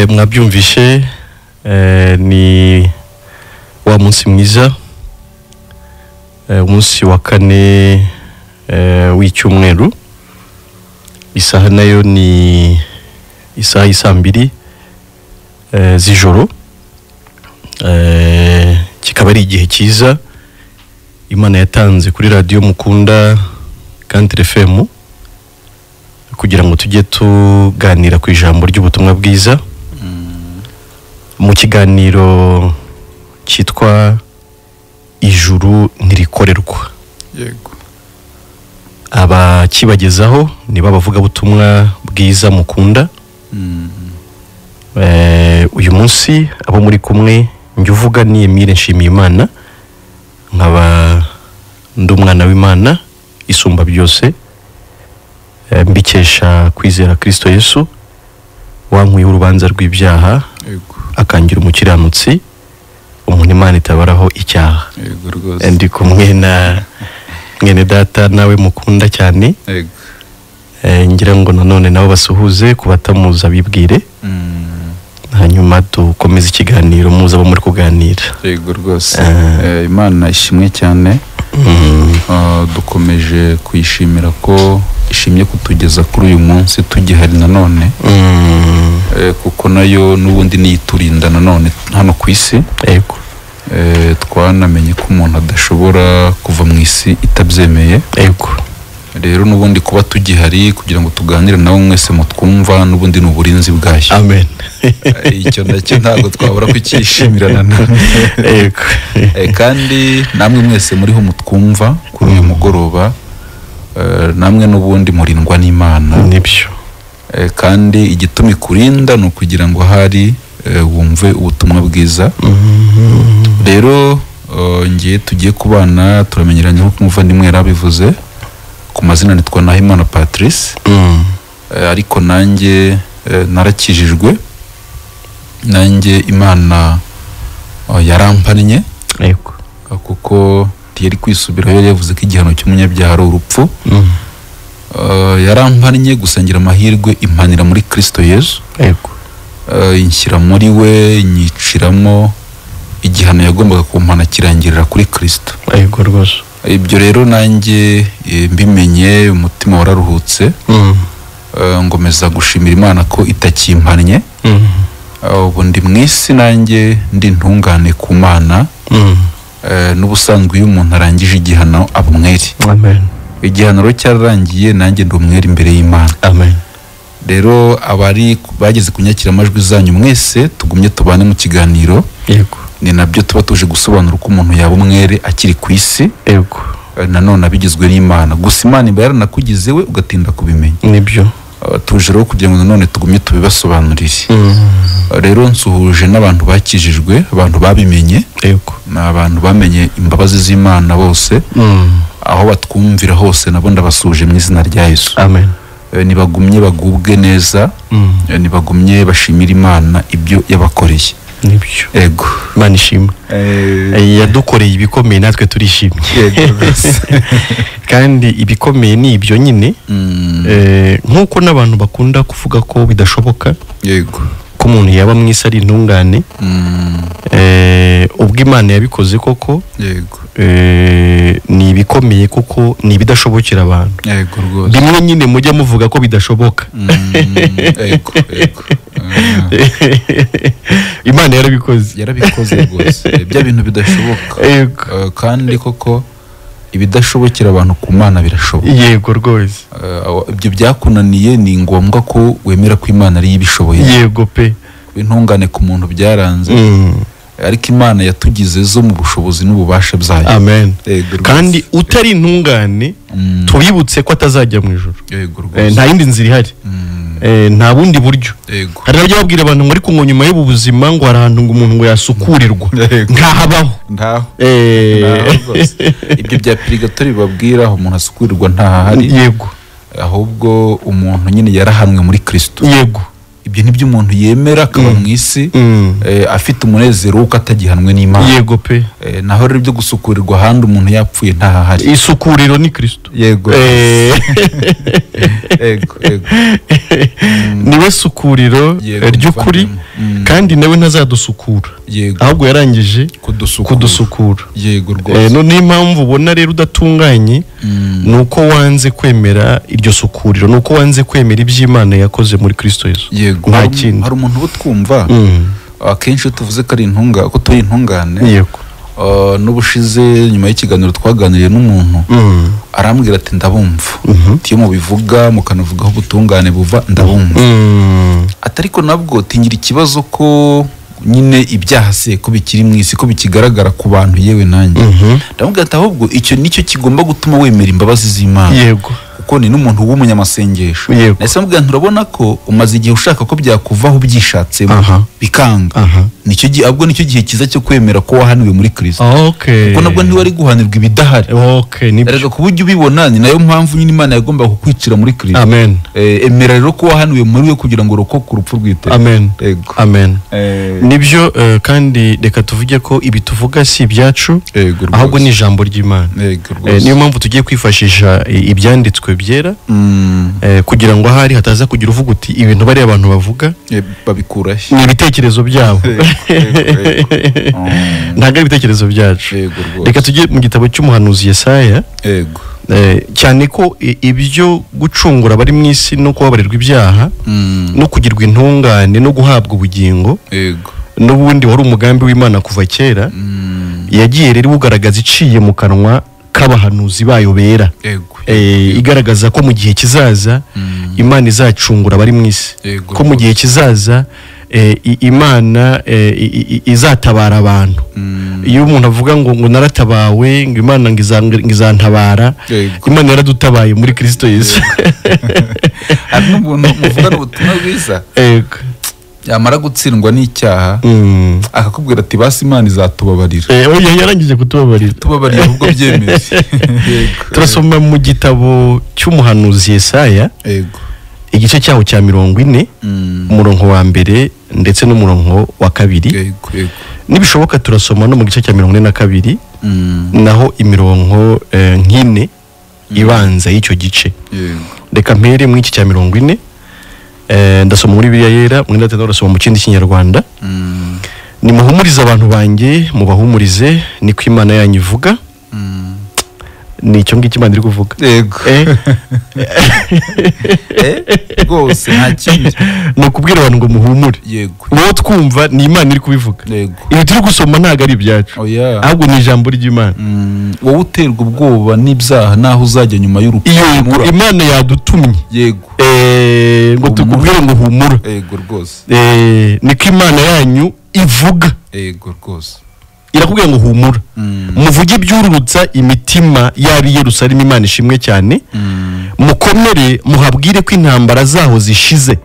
Mwabyumvishe ni wa munsi mwiza, umunsi wa kane w'icyumweru. Isaha nayo ni isaha y'isambiri z'ijoro. Kikaba ari igihe cyiza Imana yatanze kuri radio mukunda Country FM kugira ngo tujye tuganira ku ijambo ry'ubutumwa bwiza mu kiganiro cyitwa Ijuru ntirikorerwa. Yego. Aba kibagezaho ni babavuga butumwa bwiza mukunda. Uyu munsi abo muri kumwe njye uvuga ni Emile Nshimiyimana, nkaba ndumwana w'Imana isumba byose, mbikesha kwizera Kristo Yesu wankuye urubanza rw'ibyaha akangira umukiranutsi, umuntu Imana itabaraho icyaha. Yego rwose. Ndi kumwe na mwene data nawe mukunda cyane. Yego. Ngira ngo nanone nabo basuhuze kubatamuza bibwire. Hanyuma dukomeza ikiganiro muza bo muri kuganira. Yego rwose. Imana ishimwe cyane. Dukomeje kuyishimira ko ishimye kutugeza kuri uyu munsi tugihari nanone. Kuko nayo n'ubundi niyiturinda nanone hano ku isi. Yego. Twanamenye ko umuntu adashobora kuva mu isi itabyemeye. Yego. Rero n'ubundi kuba tugihari kugira ngo tuganire nawe mwese mutwumva n'ubundi n'uburinzi bwayo. Amen. Icyo ndacyo ntabwo twabura kukishimira nanone. Yego. Kandi namwe mwese muriho mutwumva kuri uyu mugoroba, namwe n'ubundi murindwa n'Imana. Nibyo. Kandi igitumi kurinda no kugira ngo hari wumve ubutumwa bwiza. Rero ngiye tugiye kubana turamenyeranye nko kumuvandimwe yarabivuze ku mazina nitwa Nahimana Patrice. Ariko nanjye narakijijwe, nanjye Imana yarampannye. Yego. Kuko yari kwisubiraho, yavuze ko igihano cy'umunyabyaha ari urupfu. Yarampannye gusangira amahirwe impanira muri Kristo Yesu. Yego. Inshyira muri we, nyiciramo igihano yagombaga kumpana kirangirira kuri Kristo. Yego rwose. Ibyo rero nanjye mbimenye, umutima wararuhutse. Ngomeza gushimira Imana ko itakimpannye. Ubu ndi mu isi nanjye ndi ntungane ku Mana. N'ubusanzwe iyo umuntu arangije igihano aba umwere. Amen. Igihano rero cyararangiye, nanjye ndi umwere imbere y'Imana. Amen. Rero abari bageze kunyakira amajwi zanyu mwese tugumye tubane mu kiganiro. Yego. Ni nabyo tuba tuje gusobanura uko umuntu yaba umwere akiri ku isi. Yego. Nanone abigizwe n'Imana. Gusa Imana iba yaranakugize we ugatinda kubimenya. Nibyo. Tuje rero kugira ngo nanone tugumye tubibasobanurire. Rero nsuhuje n'abantu bakijijwe, abantu babimenye. Yego. N'abantu bamenye imbabazi z'Imana bose. Aho batwumvira hose nabo ndabasuje mu izina rya Yesu. Amen. Nibagumye bagubwe neza. Nibagumye bashimira Imana ibyo yabakoreye. Nibyo. Yego. Imana ishimwe. Yadukoreye ibikomeye natwe turishimye. Yego. Kandi ibikomeye ni ibyo nyine. Nkuko n'abantu bakunda kuvuga ko bidashoboka. Yego. Ko umuntu yaba mu isi ari intungane. Ubwo Imana yabikoze koko. Yego. Ni ibikomeye kuko ni ibidashobokera abantu. Yego rwose. Bimwe nyine mujya muvuga ko bidashoboka. Yego. Yego. Imana yarabikoze. Yarabikoze rwose. Bya bintu bidashoboka. Yego. Kandi koko ibidashobokera abantu ku Mana birashoboka. Yego rwose. Ibyo byakunaniye ni ngombwa ko wemera ko Imana ari ibishoboye. Yego pe. Intungane ku muntu byaranze. Ariko Imana yatugize zo mu bushobozi n'ububasha bwayo. Amen. Kandi utari intungane tubibutse ko atazajya mu ijuru. Yego rwose. Nta yindi nzira ihari. Nta bundi buryo. Yego. Hari abajya babwira abantu ngo ariko ngo nyuma y'ubu buzima ngo harahantu ngo umuntu ngo yasukurirwa. Ntahabaho. Ntaho. Ibyo bya purigatori babwira aho umuntu asukurirwa ntahari. Yego. Ahubwo umuntu nyine yarahanwe muri Kristo. Yego. ibyo nibyo umuntu yemera akaba mu isi afite umunezero w'uko atagihanwe n'Imana. Yego pe. Naho rero ibyo gusukurirwa ahandi umuntu yapfuye ntahahari. Isukuriro ni Kristo. Yego. Yego. Niwe sukuriro ry'ukuri kandi nawe ntazadusukura. Ahubwo yarangije kudusukura. Yego rwose. None impamvu ubona rero udatunganye nuko wanze kwemera iryo sukuriro, nuko wanze kwemera iby'Imana yakoze muri Kristo Yesu. Yego. Hari umuntu ubutwumva akenshi tuvuze ko ari ko turi intungane. Yego. N'ubushize nyuma y'ikiganiro twaganiriye n'umuntu arambwira ati ndabumva tiyo mubivuga mukanavugaho ubutungane buva ndabumva atariko nabwo tingira ikibazo ko nyine ibyaha se ko bikiri mu isi ko bikigaragara ku bantu yewe nanjye ndamubwira ati ahubwo icyo nicyo kigomba gutuma wemera imbabazi z'Imana. Yego. Kuko ni n'umuntu w'umunyamasengesho. Nahise mubwira nturabona ko umaze igihe ushaka ko byakuvaho byishatsemo bikanga. Nicyo gihe kiza cyo kwemera ko wahaniwe muri Kristo. Kuko nabwo ntiwari guhanirwa ibidahari. Erega ku buryo ubibona ni nayo mpamvu nyine Imana yagomba kukwicira muri Kristo. Amen. Emera rero ko wahaniwe muri we kugira ngo urokoke urupfu rw'iteka. Amen. Amen. Nibyo kandi reka tuvuge ko ibi tuvuga si ibyacu ahubwo ni ijambo ry'Imana. Niyo mpamvu tugiye kwifashisha ibyanditswe byera kugira ngo ahari hataza kugira uvuga uti ibintu bari abantu bavuga babikurahe ni ibitekerezo byabo. Ntabwo ari ibitekerezo byacu. Reka tujye mu gitabo cy'umuhanuzi Yesaya. Cyane ko ibyo gucungura bari mu isi no kubabarirwa ibyaha no kugirwa intungane no guhabwa ubugingo n'ubundi wari umugambi w'Imana kuva kera yagiye rero ugaragaza iciye mu kanwa k'abahanuzi bayo bera. Igaragaza ko mu gihe kizaza Imana izacungura bari mu isi, ko mu gihe kizaza Imana izatabara abantu. Iyo umuntu avuga ngo naratabawe ngo Imana ngizantabara, Imana yaradutabaye muri Kristo Yesu. Ari n'umuntu muvugana ubutumwa bwiza yamara gutsindwa n'icyaha akakubwira ati basi Imana izatubabarira. Yarangije kutubabarira ubwo byemeze. Turasoma mu gitabo cy'umuhanuzi Yesaya igice cyaho cya 40 umurongo wa mbere ndetse n'umurongo wa kabiri. Nibishoboka turasoma no mu gice cya 42 naho imirongo nk'ine ibanza y'icyo gice. Reka mpere mu iki cya 40 ndasoma muri Bibiliya yera mwenda tenda urasoma mu kindi Kinyarwanda. Nimuhumurize abantu banjye mubahumurize niko Imana yanyu ivuga. Nicyo ngiki Imana iri kuvuga. Rwose nta kindi no kubwira abantu ngo muhumure. Wowe twumva ni Imana iri kubivuga. Ibi turi gusoma ntago ari ibyacu ahubwo ni ijambo ry'Imana. Wowe uterwa ubwoba n'ibyaha naho uzajya nyuma y'urupfu. Imana yadutumye ngo tukubwire ngo humura. Rwose niko Imana yanyu ivuga. Rwose irakubwira ngo humura muvuge ibyururutsa imitima y'abi Yerusalemu Imana ishimwe cyane. Mukomere muhabwire ko intambara zaho zishize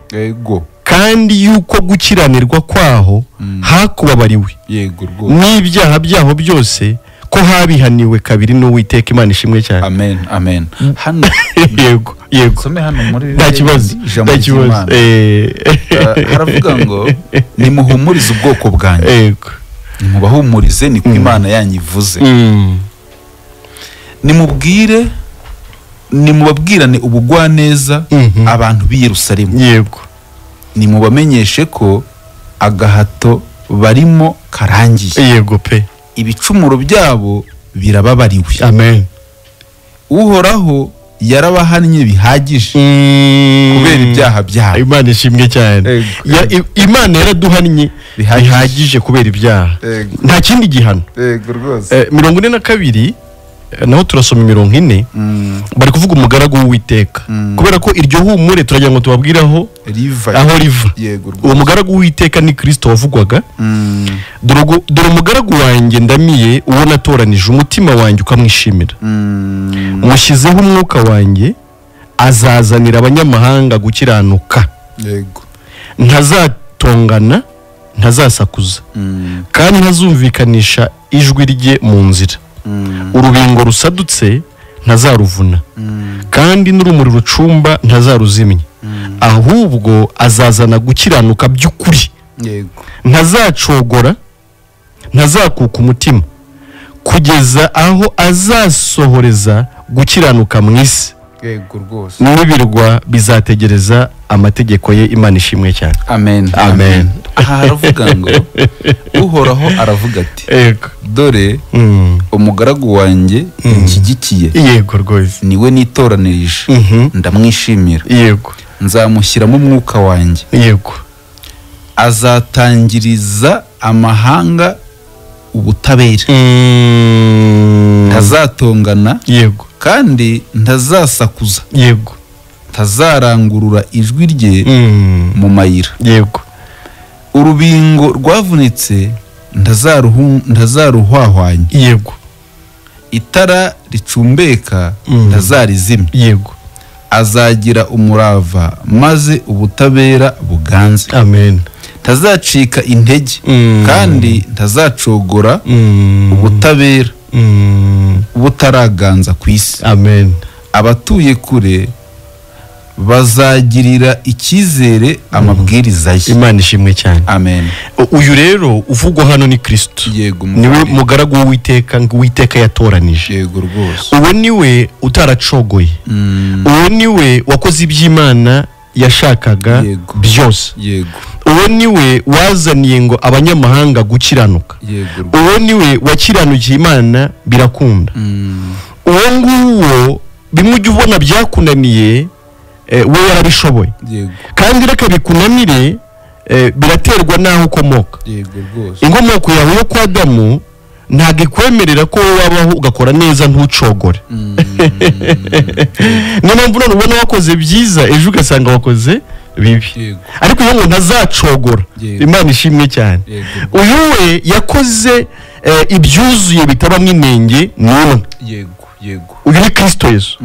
kandi yuko gukiranirwa kwaho hakubabariwe n'ibyaha byaho byose ko habihaniwe kabiri n'Uwiteka Imana ishimwe cyane. Amen. Hano yego some hano muri nta kibazo haravuga ngo nimuhumurize ubwoko bwanjye. Nimubahumurize niko Imana yanyu ivuze. Nimubabwirane ubugwaneza abantu b'i Yerusalemu. Nimubamenyeshe ko agahato barimo karangiye. Ibicumuro byabo birababariwe. Amen. Uhoraho yarabahannye bihagije kubera ibyaha byabo. Imana ishimwe cyane. Imana yaraduhannye bihagije kubera ibyaha. Nta kindi gihano. 42 naho turasoma imirongo 4 bari kuvuga umugaragu w'Uwiteka kubera ko iryo humure turagira ngo tubabwiraho aho riva. Uwo mugaragu w'Uwiteka ni Kristo wavugwaga. Dore umugaragu wanjye ndamiye uwo natoranije umutima wanjye ukamwishimira. Mushyizeho umwuka wanjye azazanira abanyamahanga gukiranuka. Ntazatongana ntazasakuza kandi ntazumvikanisha ijwi rye mu nzira. Urubingo rusadutse ntazaruvuna kandi n'urumuri rucumba ntazaruzimya. ahubwo azazana gukiranuka by'ukuri. Ntazacogora, ntazakuka umutima kugeza aho azasohoreza gukiranuka mu isi. N'ibirwa bizategereza amategeko ye. Imana ishimwe cyane. Amen. Amen. Aravuga ngo Uhoraho aravuga ati dore umugaragu wanjye nshyigikiye, yego rwose, niwe nitoranirije, ndamwishimira, yego, nzamushyiramo umwuka wanjye, yego, azatangiriza amahanga ubutabera, ntazatongana, yego, kandi ntazasakuza, yego, ntazarangurura ijwi rye mu mayira, yego, urubingo rwavunitse ntazaruhwahwanya, yego, itara ricumbeka ntazarizimya, yego, azagira umurava maze ubutabera buganze. Amen. Ntazacika intege kandi ntazacogora ubutabera butaraganza ku isi. Amen. Abatuye kure bazagirira icyizere amabwiriza ye. Imana ishimwe cyane. Amen. Uyu rero uvugwa hano ni Kristo. Yego, niwe mugaragu w'Uwiteka, Uwiteka yatoranije. Yego rwose. Uwo niwe utaracogoye. Uwo niwe wakoze iby'Imana yashakaga byose. Yego. Uwo niwe wazaniye ngo abanyamahanga gukiranuka. Yego. Uwo niwe wakiranukiye Imana birakunda. Uwo nguwo bimwe ujya ubona byakunaniye, we yarabishoboye. Kandi reka bikunanire biraterwa naho ukomoka. Inkomoko yawe yo kwa Adamu ntabwo ikwemerera ko wabaho ugakora neza ntucogore. Niyo mpamvu none ubona wakoze byiza ejo ugasanga wakoze bibi. Ariko iyo ngo ntazacogora, Imana ishimwe cyane. Uyu we yakoze ibyuzuye bitabamo inenge n'umwe. Uyu ni Kristo Yesu.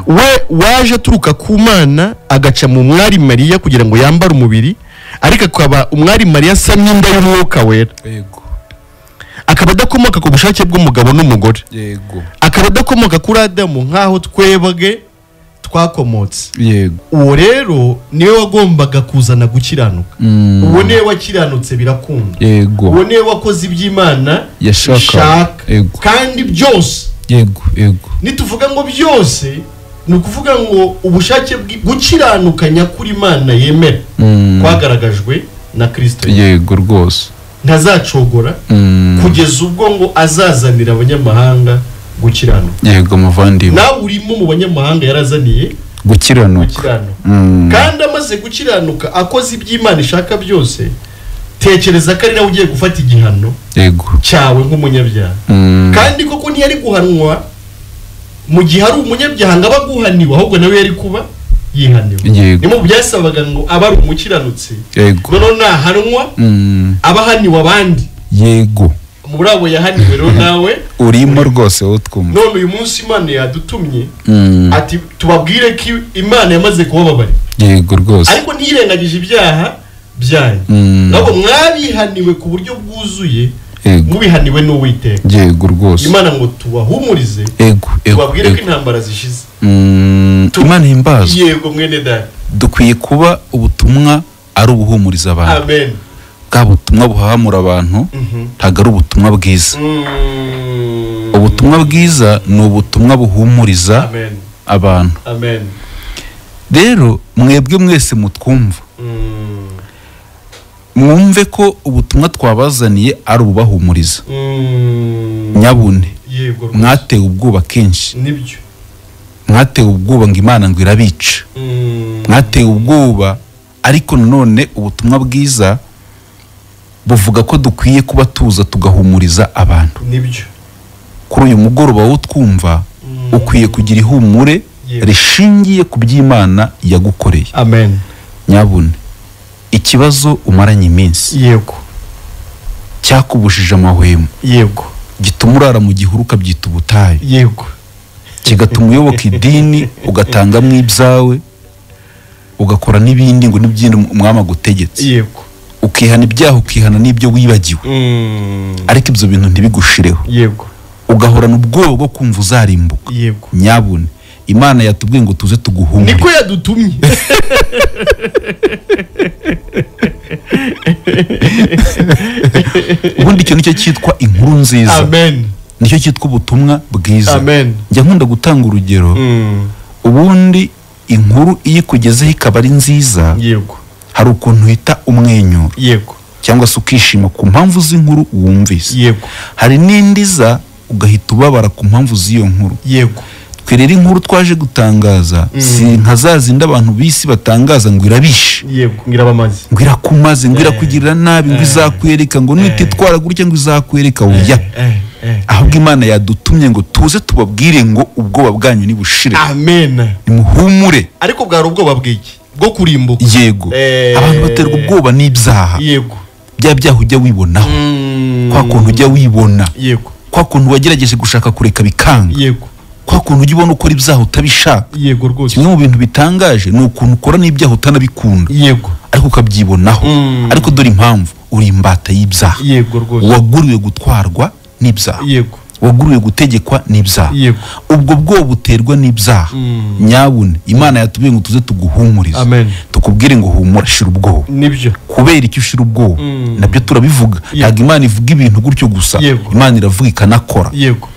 We waje aturuka ku Mana agaca mu mwari Mariya kugira ngo yambare umubiri, ariko akaba umwari Mariya asa n'inda y'umwuka wera. Akaba adakomoka ku bushake bw'umugabo n'umugore. Akaba adakomoka kuri Adamu nk'aho twebwe twakomotse. Uwo rero niwe wagombaga kuzana gukiranuka. Uwo niwe wakiranutse birakunda. Uwo niwe wakoze iby'Imana yashaka, kandi byose. Nituvuga ngo byose ni ukuvuga ngo ubushake gukiranuka nyakuri Imana yemera kwagaragajwe na Kristo. Yego rwose. Ntazacogora kugeza ubwo ngo azazanira abanyamahanga gukiranuka. Yego muvandimwe. Nawe urimo mu banyamahanga yarazaniye gukiranuka. Kandi amaze gukiranuka akoze iby'Imana ishaka byose, tekereza ko ari nawe ugiye gufata igihano cyawe nk'umunyabyaha. Kandi koko ntiyari guhanwa mu gihe ari umunyabyaha ngo abaguhaniwe, ahubwo nawe yari kuba yihaniwe. Ni mu byasabaga ngo aba ari umukiranutsi, noneho nahanwa abahaniwe abandi. Yego. Muri abo yahaniwe rero nawe urimo rwose wo twumva. None uyu munsi Imana yadutumye ati tubabwire ko Imana yamaze kubababarira. Yego rwose. Ariko ntirengagije ibyaha byanyu. Nabo mwabihaniwe ku buryo bwuzuye, mubihaniwe n'Uwiteka. Yego rwose. Imana ngo tubahumurize, tubabwire ko intambara zishize. Imana himbaza. Yego mwene data. Dukwiye kuba ubutumwa ari ubuhumuriza abantu. Amen. Bwa butumwa buhahamura abantu ntabwo ari ubutumwa bwiza. Ubutumwa bwiza ni ubutumwa buhumuriza abantu. Amen. Rero mwebwe mwese mutwumva, mwumve ko ubutumwa twabazaniye ari ububahumuriza. Nyabune, mwatewe ubwoba kenshi. Nibyo. Mwatewe ubwoba ngo Imana ngo irabica. Mwatewe ubwoba, ariko nanone ubutumwa bwiza buvuga ko dukwiye kuba tuza tugahumuriza abantu. Nibyo. Kuri uyu mugoroba wo twumva ukwiye kugira ihumure rishingiye ku by'Imana yagukoreye. Amen. Nyabune, ikibazo umaranye iminsi, yego, cyakubujije amahwemo, yego, gituma urara mu gihuru ukabyita ubutayu, yego, kigatuma uyoboka idini ugatangamo ibyawe ugakora n'ibindi ngo n'ibyindi umwami agutegetse. Yego. Ukihana ibyaha, ukihana n'ibyo wibagiwe, ariko ibyo bintu ntibigushireho. Yego. Ugahorana ubwoba bwo kumva uzarimbuka. Yego. Nyabune, Imana yatubwiye ngo tuze tuguhumure. Niko yadutumye. Ubundi cyo nicyo cyitwa inkuru nziza. Amen. Nicyo cyitwa ubutumwa bwiza. Amen. Njya nkunda gutanga urugero. Ubundi inkuru iyo kugezeho ikaba ari nziza. Yego. Hari ukuntu uhita umwenyura. Yego. Cyangwa se ukishima ku mpamvu z'inkuru wumvise. Yego. Hari n'indiza ugahita ubabara ku mpamvu z'iyo nkuru. Yego. Twerera inkuru twaje gutangaza si nkazazinda abantu bisi batangaza ngo irabishe. Yego, ngirabamaze. Ngo irakumaze, ngo irakugirira nabi, ngo izakwereka, ngo nititwara gutya ngo izakwereka. Oya. Ahubwo Imana yadutumye ngo tuze tubabwire ngo ubwoba bwanyu ni bushire. Amen. Nimuhumure. Ariko bwari ubwoba bw'iki? Bwo kurimbuka. Yego. Abantu baterwa ubwoba n'ibyaha. Yego. Bya byaha ujya wibonaho. Kwa kuntu ujya wibona. Yego. Kwa kuntu wagerageje gushaka kureka bikanga. Yego. Kwa kuntu ujya ubona ukora ibyaha utabishaka. Yego rwose. Kimwe mu bintu bitangaje ni ukuntu ukora n'ibyaha utanabikunda. Yego. Ariko ukabyibonaho. Ariko dore impamvu uri imbata y'ibyaha. Yego rwose. Waguriwe gutwarwa n'ibyaha. Yego. Waguriwe gutegekwa n'ibyaha. Yego. Ubwo bwo buterwa n'ibyaha. Nyabune Imana yatubwiye ngo tuze tuguhumurize. Amen. Tukubwire ngo humura, shira ubwoba. Nibyo. Kubera icyo ushira ubwoba nabyo turabivuga. Ntabwo Imana ivuga ibintu gutyo gusa. Imana iravuga ikanakora. Yego.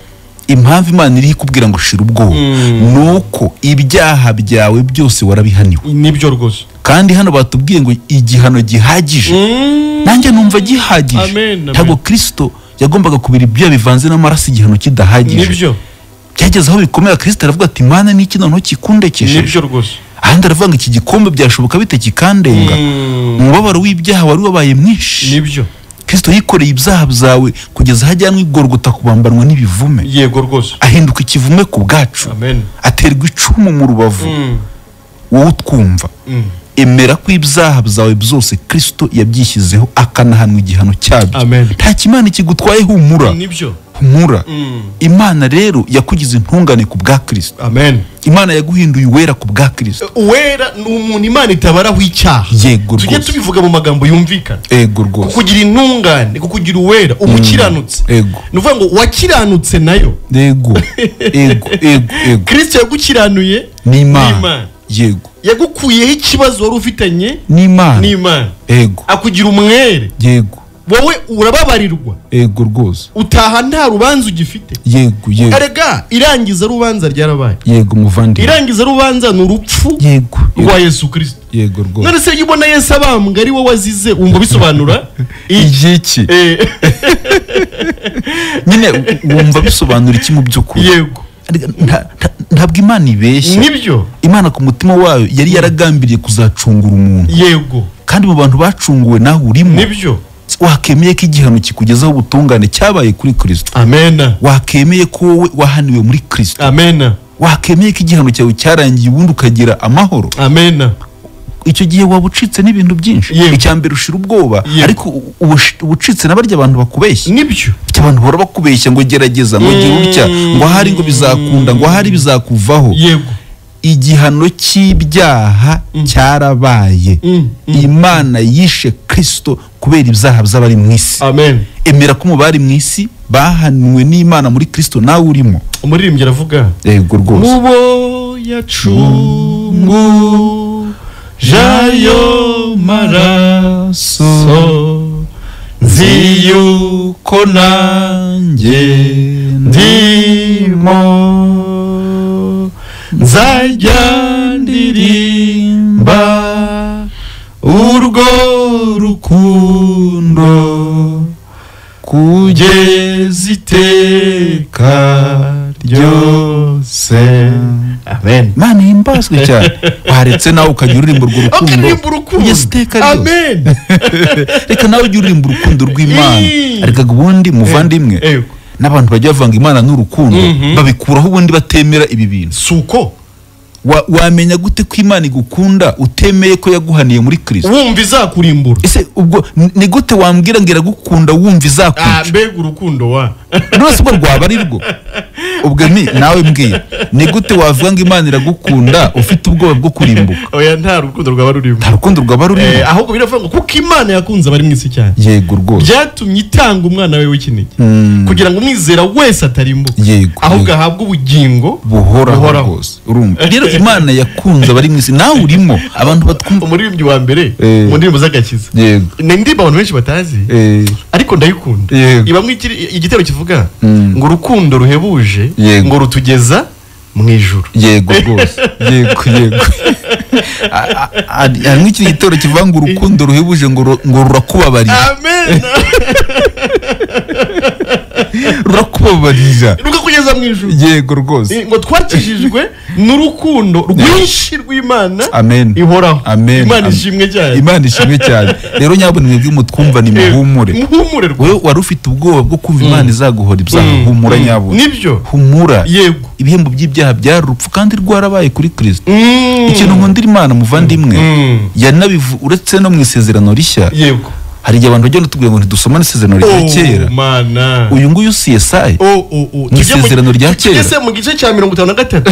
Impamvu Imana iri ikubwira ngo shira ubwoba nuko ibyaha byawe byose warabihaniwe. Nibyo rwose. Kandi hano batubwiye ngo igihano gihagije. Nanjye numva gihagije. Ntabwo Kristo yagombaga kubira ibyo bivanze n'amaraso igihano kidahagije. Nibyo. Byageze aho bikomeye Kristo aravuga ati Imana niki noneho kikundekeshe. Nibyo rwose. Ahandi aravuga ngo iki gikombe byashoboka bite kikandenga. Umubabaro w'ibyaha wari wabaye mwinshi. Nibyo. Kristo yikoreye ibyaha byawe kugeza hajyanwe igorogota kubambanwa n'ibivume. Yego rwose. Ahinduka ikivume ku bwacu. Amen. Aterwa icumu mu rubavu. Wowe utwumva. Emera ko ibyaha byawe byose Kristo yabyishyizeho akanahanwa igihano cyabyo. Amen. Nta kimana kigutwaye, humura. Nibyo. Humura. Imana rero yakugize intungane ku bwa Kristo. Amen. Imana yaguhinduye uwera ku bwa Kristo. Uwera ni umuntu Imana itabaraho icyaha. Yego rwose. Tujye tubivuga mu magambo yumvikana. Yego rwose. Kukugira intungane, kukugira uwera, umukiranutse. Yego. Nuvuga ngo wakiranutse nayo. Yego. Yego. Yego. Kristo yagukiranuye n'Imana. Yego. Yagukuyeho ikibazo wari ufitanye n'Imana. Yego. Akugira umwere. Yego. Wowe urababarirwa. Yego rwose. Utaha nta rubanza ugifite. Yego. Yego. Erega irangiza rubanza ryarabaye. Yego muvandi. Irangiza rubanza ni urupfu. Yego. Rwa Yesu Kristo. Yego rwose. None se yibona Yesu abambwa ari wowe wazize wumva bisobanura iki? Nyine wumva bisobanura iki mu by'ukuri? Yego. Ntabwo Imana ibeshya. Nibyo. Imana ku mutima wayo yari yaragambiriye kuzacungura umuntu. Yego. Kandi mu bantu bacunguwe nawe urimo. Nibyo. Wakemeye ko igihano kikugezaho ubutungane cyabaye kuri Kristo. Amen. Wakemeye ko wowe wahaniwe muri Kristo. Amen. Wakemeye ko igihano cyawe cyarangiye ubundi ukagira amahoro. Amen. Icyo gihe waba ucitse n'ibintu byinshi. Icyambere ushira ubwoba, ariko ubucitse n'abarya abantu bakubeshya. Nibyo. Abantu bahora bakubeshya ngo gerageza, ngo gira utya, ngo ahari ngo bizakunda, ngo ahari bizakuvaho. Yego. Igihano cy'ibyaha cyarabaye. Imana yishe Kristo kubera ibyaha by'abari mu isi. Amen. Emera ko mu bari mu isi bahanwe n'Imana muri Kristo nawe urimo. Umuririmbyi aravuga. Yego rwose. Mubo yacungu jayo maraso nzi yuko nanjye ndimo nzajya ndirimba urwo rukundo kugeza iteka ryose. Amen. Mana himbazwe cyane. Waretse nawe ukajya uririmba urwo rukundo kugeza iteka ryose. Amen. Reka nawe ujye uririmba urukundo rw'Imana. Ariko ubundi muvandimwe n'abantu bajya bavanga Imana n'urukundo babikuraho ubundi batemera ibi bintu. Suko wamenya gute ko Imana igukunda utemeye ko yaguhaniye muri Kristo? Wumva izakurimbura. Ese ubwo ni gute wambwira ngo iragukunda wumva izakwica? Mbega urukundo wa rwose ubwo rwaba ari rwo. ubwo nawe mbwira ni gute wavuga ngo Imana iragukunda ufite ubwoba bwo kurimbuka? Oya, nta rukundo rwaba rurimo. Nta rukundo rwaba rurimo. Ahubwo biravuga ngo kuko Imana yakunze abari mu isi cyane. Yego rwose. Byatumye itanga umwana we w'ikinege kugira ngo umwizera wese atarimbuka. Yego. Ahubwo ahabwe ubugingo buhoraho rwose. Urumva rero Imana yakunze abari mu isi, nawe urimo. Abantu batwumva umuririmbyi wa mbere mu ndirimbo z'agakiza. Yego. Ni indirimbo abantu benshi batazi ariko ndayikunda. Ibamwe igitero kivuga ngo urukundo ruhebuje ngo rutugeza mu ijuru. Yego rwose. Yego. Harimo iki gitero kivuga ngo urukundo ruhebuje ngo rurakubabarira. Amen. Rurakubabarira rukakugeza mu ijuru. Yego rwose. Ngo twakijijwe n'urukundo rwinshi rw'Imana. Amen. Ihoraho. Amen. Imana ishimwe cyane. Imana ishimwe cyane. Rero nyabone mwebwe mutwumva ni muhumure. Muhumure. Wewe wari ufite ubwoba bwo kumva Imana izaguhora ibyaha. Humura nyabone. Nibyo. Humura. Yego. Ibihembo by'ibyaha byarupfu kandi rwarabaye kuri Kristo. Ikintu nkundira Imana muvandimwe yanabivu uretse no mu isezerano rishya. Yego. Hari igihe abantu bagenda tubwira ngo ntidusomane isezerano rya kera. Uyu nguyu si Yesaya. Ni isezerano rya kera. Tugeze mu gice cya 53.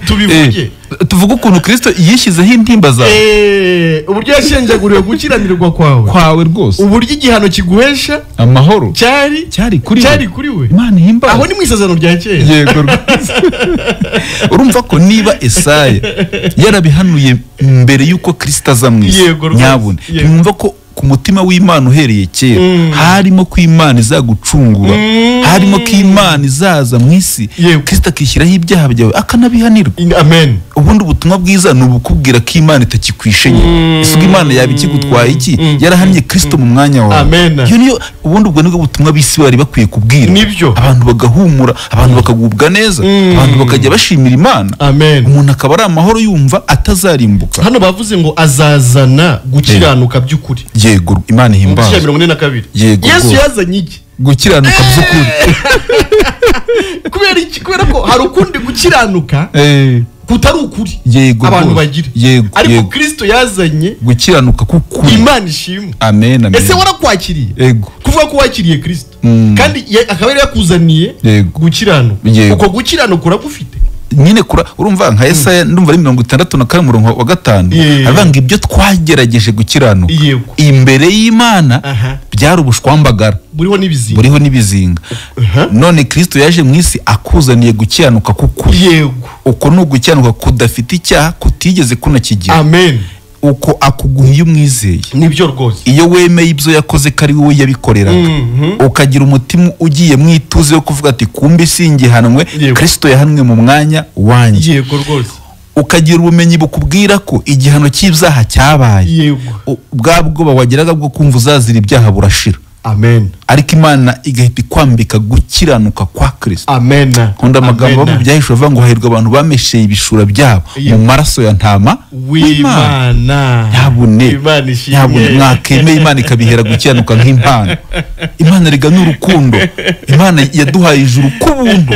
Tubivuge. Tuvuga ukuntu Kristo yishyizeho intimba zawe. Uburyo yashenjaguriwe gukiranirwa kwawe rwose. Uburyo igihano kiguhesha amahoro cyari kuri we. Imana ihimbaza. Aho ni mu isezerano rya kera. Yego rwose. Urumva ko niba Yesaya yarabihanuye mbere yuko Kristo aza mu isi, nyabune mwumva ko ku mutima w'Imana uhereye kera harimo ko Imana izagucungura, harimo ko Imana izaza mu isi, Kristo akishyiraho ibyaha byawe akanabihanirwa. Amen. Ubundi ubutumwa bwiza ni ubukubwira ko Imana itakikwishenye. Ese Imana yaba ikigutwaye iki? Yarahannye Kristo mu mwanya wawe. Amen. Niyo ubundi ubwo nibwo butumwa bisi bari bakwiye kubwira. Nibyo. Abantu bagahumura, abantu bakagubwa neza, abantu bakajya bashimira Imana. Amen. Umuntu akaba ari amahoro yumva atazarimbuka. Hano bavuze ngo azazana gukiranuka by'ukuri. Yego, Imana ihimbaza. 42. Yesu yazanye iki? Gukiranuka by'ukuri. Kubera ko hari ukundi gukiranuka kutari ukuri abantu bagira. Ariko Kristo yazanye gukiranuka k'ukuri. Imana ishimwe. Amen. Ese warakwakiriye? Yego. Kuvuga ko wakiriye Kristo kandi akaba yari yakuzaniye gukiranuka. Uko gukiranuka uragufite. Nyine urumva nka Yesaya ndumva ari 64 umurongo wa 5 avanga ibyo twagerageje gukiranuka imbere y'Imana byari ubushwambagara buriho n'ibizinga. None Kristo yaje mu isi akuzaniye gukiranuka k'ukuri. Yego. Uko no gukiranuka kudafite icyaha kutigeze kunakigira. Amen. Uko akuguhiye umwizeye. Nibyo rwose. Iyo wemeye ibyo yakoze kari wowe yabikoreraga ukagira umutima ugiye mwituze yo kuvuga ati kumbe singihanwe, Kristo yahanwe mu mwanya wanjye. Yego rwose. Ukagira ubumenyi bukubwira ko igihano cy'ibyaha cyabaye. Yego. Bwabwo bawageraga bwo kumva uzazira ibyaha burashira. Amen. Ariko Imana igahita ikwambika gukiranuka kwa Kristo. Amen. Nkunda amagambo byahishwe avuga ngo hahirwa abantu bamesheye ibishura byabo mu maraso ya ntama w'Imana. Yabune mwakemeye Imana ikabihera gukiranuka nk'impano. Imana riga n'urukundo. Imana yaduhaye ijuru kubuntu.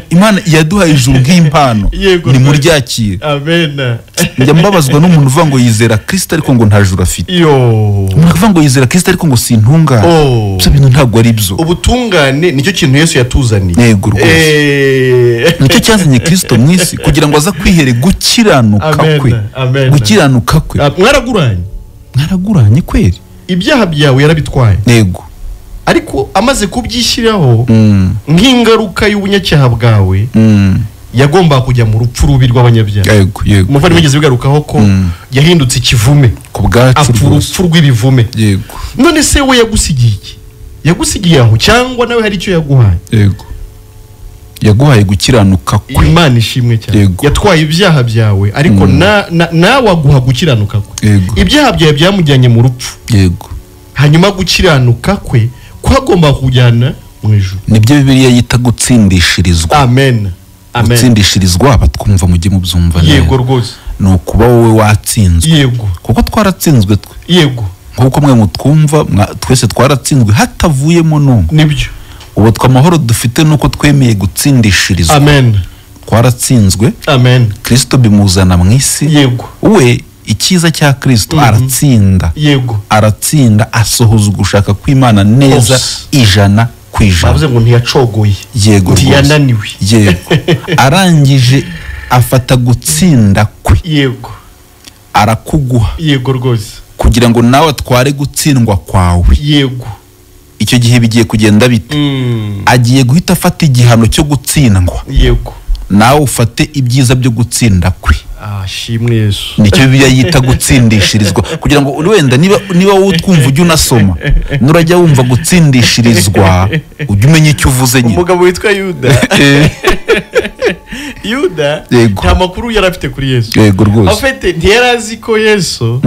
Imana yaduhaye ijuru nk'impano. Ni muryakire. Amen. Njya mbabazwa n'umuntu uvuga ngo yizera Kristo ariko ngo nta juru afite. Umuntu uvuga ngo yizera Kristo ariko ngo sintungane. Ibyo bintu ntabwo ari byo. Ubutungane nicyo kintu Yesu yatuzaniye. Yego rwose. Nicyo cyazanye Kristo mu isi kugira ngo aza kwihere gukiranuka kwe. Gukiranuka kwe. Mwaraguranye kweri. Ibyaha byawe yarabitwaye. Yego. Ariko amaze kubyishyiraho nk'ingaruka y'ubunyacyaha bwawe yagomba kujya mu rupfu rubi rw'abanyabyaha. Yego. Umuvandimwe wigeze bigarukaho ko yahindutse ikivume ku bwacu urupfu rw'ibivume. Yego. None se we yagusigiye iki? Yagusigiye aho cyangwa nawe hari icyo yaguhaye? Yego. Yaguhaye gukiranuka kwe. Imana ishimwe cyane. Yatwaye ibyaha byawe ariko nawe aguha gukiranuka kwe. Ibyaha byawe byamujyanye mu rupfu. Yego. Hanyuma gukiranuka kwe kwagomba kujyana mu ijuru. Nibyo Bibiliya yita gutsindishirizwa. Amen. Gutsindishirizwa abatwumva mujye mubyumva neza. Yego rwose. No kuba wowe watsinzwe. Yego. Kuko twaratsinzwe twe. Yego. Nkuko mwe mutwumva twese twaratsinzwe hatavuyemo n'umwe. Nibyo. Ubu twamahoro dufite nuko twemeye gutsindishirizwa. Amen. Twaratsinzwe. Amen. Kristo bimuzana mu isi. Yego. We ikiza cya Kristo aratsinda. Yego. Aratsinda asohoza ugushaka kw'Imana neza 100%. kwijana. bavuze ngo ntiyacogoye, yego ntiyananiwe, yego arangije afata gutsinda kwe, yego arakuguha, yego rwose, kugira ngo nawe atware gutsindwa kwawe. yego icyo gihe bigiye kugenda bite? agiye guhita afata igihano cyo gutsindwa, yego nawe ufate ibyiza byo gutsinda kwe. shimwe Yesu. Nicyo Bibiliya yita gutsindishirizwa, kugira ngo wenda niba wowe twumva ujye unasoma nurajya wumva gutsindishirizwa ujye umenya icyo uvuze nyine. Umugabo witwa Yuda Yuda nta makuru yari afite kuri Yesu. Yego rwose. Afite ntiyarazi ko Yesu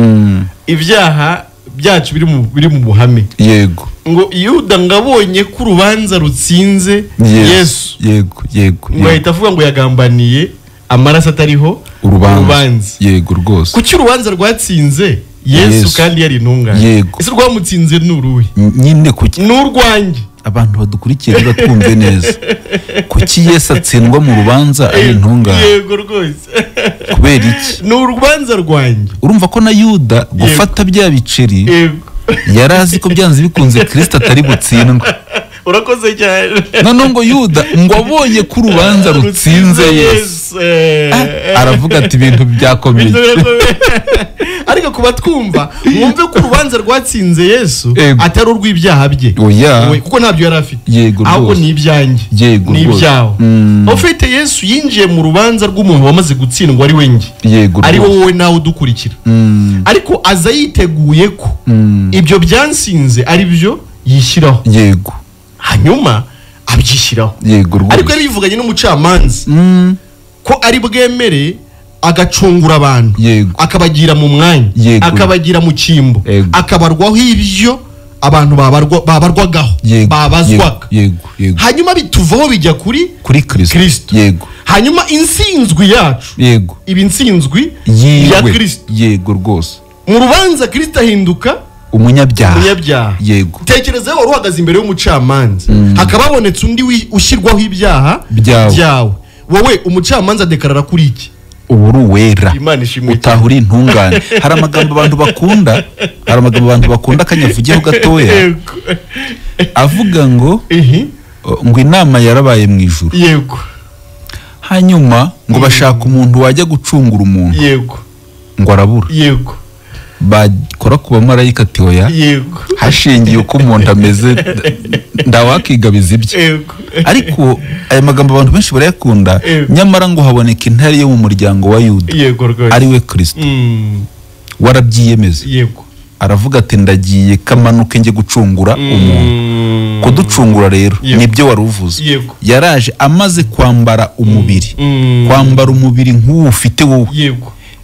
ibyaha byacu biri mu buhame. Yego. Ngo Yuda ngabonye ko urubanza rutsinze Yesu. Yego yego. Ngo ahita avuga ngo yagambaniye amaraso atariho urubanza. Yego rwose. Kuki urubanza rwatsinze Yesu kandi yari intungane? Yego. Ese rwamutsinze n'uruhe? Nyine kuki? N'urwanjye. Abantu badukurikiye batwumve neza. Kuki Yesu atsindwa mu rubanza ari intungane? Yego rwose. Kubera iki? N'urubanza rwanjye. Urumva ko na Yuda gufata bya biceri yarazi ko byanze bikunze Kristo atari butsindwa. Urakoze cyane. None ngo Yuda ngo abonye ko urubanza rutsinze Yesu, aravuga ati ibintu byakomeye. Ariko kuba twumva mwumve ko urubanza rwatsinze Yesu atari urw'ibyaha bye, kuko ntabyo yari afite, ahubwo ni ibyanjye, ni ibyawe. Ufite Yesu yinjiye mu rubanza rw'umuntu wamaze gutsindwa ari we njye, ari wowe nawe udukurikira, ariko aza yiteguye ko ibyo byansinze ari byo yishyiraho, yego, hanyuma abyishyiraho. Ariko yari yivuganye n'umucamanza ko ari bwemere agacungura abantu, akabagira mu mwanya, akabagira mu cyimbo, akabarwaho ibyo abantu babarwagaho, babazwaga, hanyuma bituvaho bijya kuri Kristo. Hanyuma insinzwi yacu iba insinzwi ya Kristo. Yego rwose. Mu rubanza Kristo ahinduka umunyabyaha. Yego. Tekereza wari uhagaze imbere y'umucamanza, hakaba habonetse undi ushyirwaho ibyaha byawe, wowe umucamanza dekarara kuri iki? Uburu wera, utahuri intungane. Hari amagambo abantu bakunda kanyavugiyeho gatoya, avuga ngo inama yarabaye mu ijuru, yego, hanyuma ngo bashaka umuntu wajya gucungura umuntu, yego, ngo arabura, yego, bakora ku bamarayika ati oya, yego, hashingiye uko umuntu ameze ndawakigabiza ibye. Ariko aya magambo abantu benshi barayakunda, nyamara ngo haboneka intare yo mu muryango wa Yuda, ari we Kristo, warabyiyemeza, aravuga ati ndagiye kamanuke njye gucungura umuntu. Kuducungura rero nibyo wari uvuze, yaraje amaze kwambara umubiri, kwambara umubiri nk'uwo ufite wowe,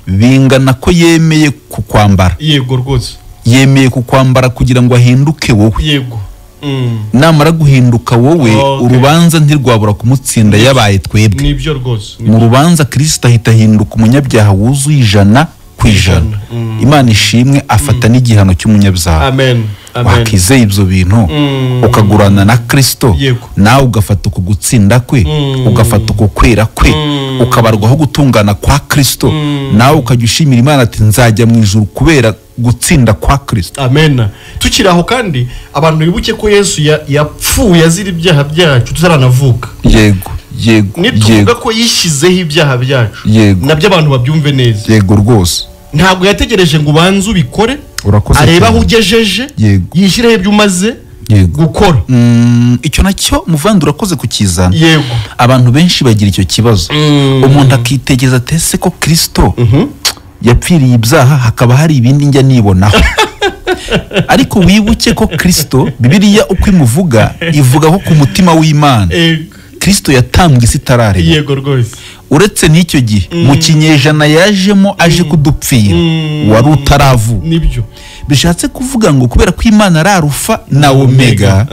bingana ko yemeye kukwambara, yego rwose, yemeye kukwambara kugira ngo ahinduke wowe, yego. Namara guhinduka wowe, urubanza ntirwabura kumutsinda, yabaye twebwe. Nibyo rwose. Mu rubanza Kristo ahita ahinduka umunyabyaha wuzuye 100%. Imana ishimwe, afata n'igihano cy'umunyabyaha. Amen. Wakizeye ibyo bintu ukagurana na Kristo, nawe ugafata uko gutsinda kwe, ugafata uko kwera kwe, ukabarwaho gutungana kwa Kristo, nawe ukajya ushimira Imana ati nzajya mu ijuru kubera gutsinda kwa Kristo. Amen. Tukiraho kandi abantu bibuke ko Yesu yapfuye azira ibyaha byacu tutaranavuka. Yego, yego. Nituvuga ko yishyizeho ibyaha byacu, nabyo abantu babyumve neza. Yego rwose. Ntabwo yategereje ngo ubanze ubikore, areba aho ugejeje, yishyireho ibyo umaze gukora. Icyo nacyo muvandura urakoze kukizana. Yego. Abantu benshi bagira icyo kibazo, umuntu akitegeza atese ko Kristo yapfiriye ibyaha, hakaba hari ibindi njya nibonaho. Ariko wibuke ko Kristo, Bibiliya uko imuvuga ivuga ko ku mutima w'Imana Kristo yatambwe isi itararema. Yego rwose. Uretse n'icyo gihe mu kinyejana yajemo aje kudupfira, wari utaravuka. Nibyo bishatse kuvuga ngo kubera ko Imana ari Alufa na Omega,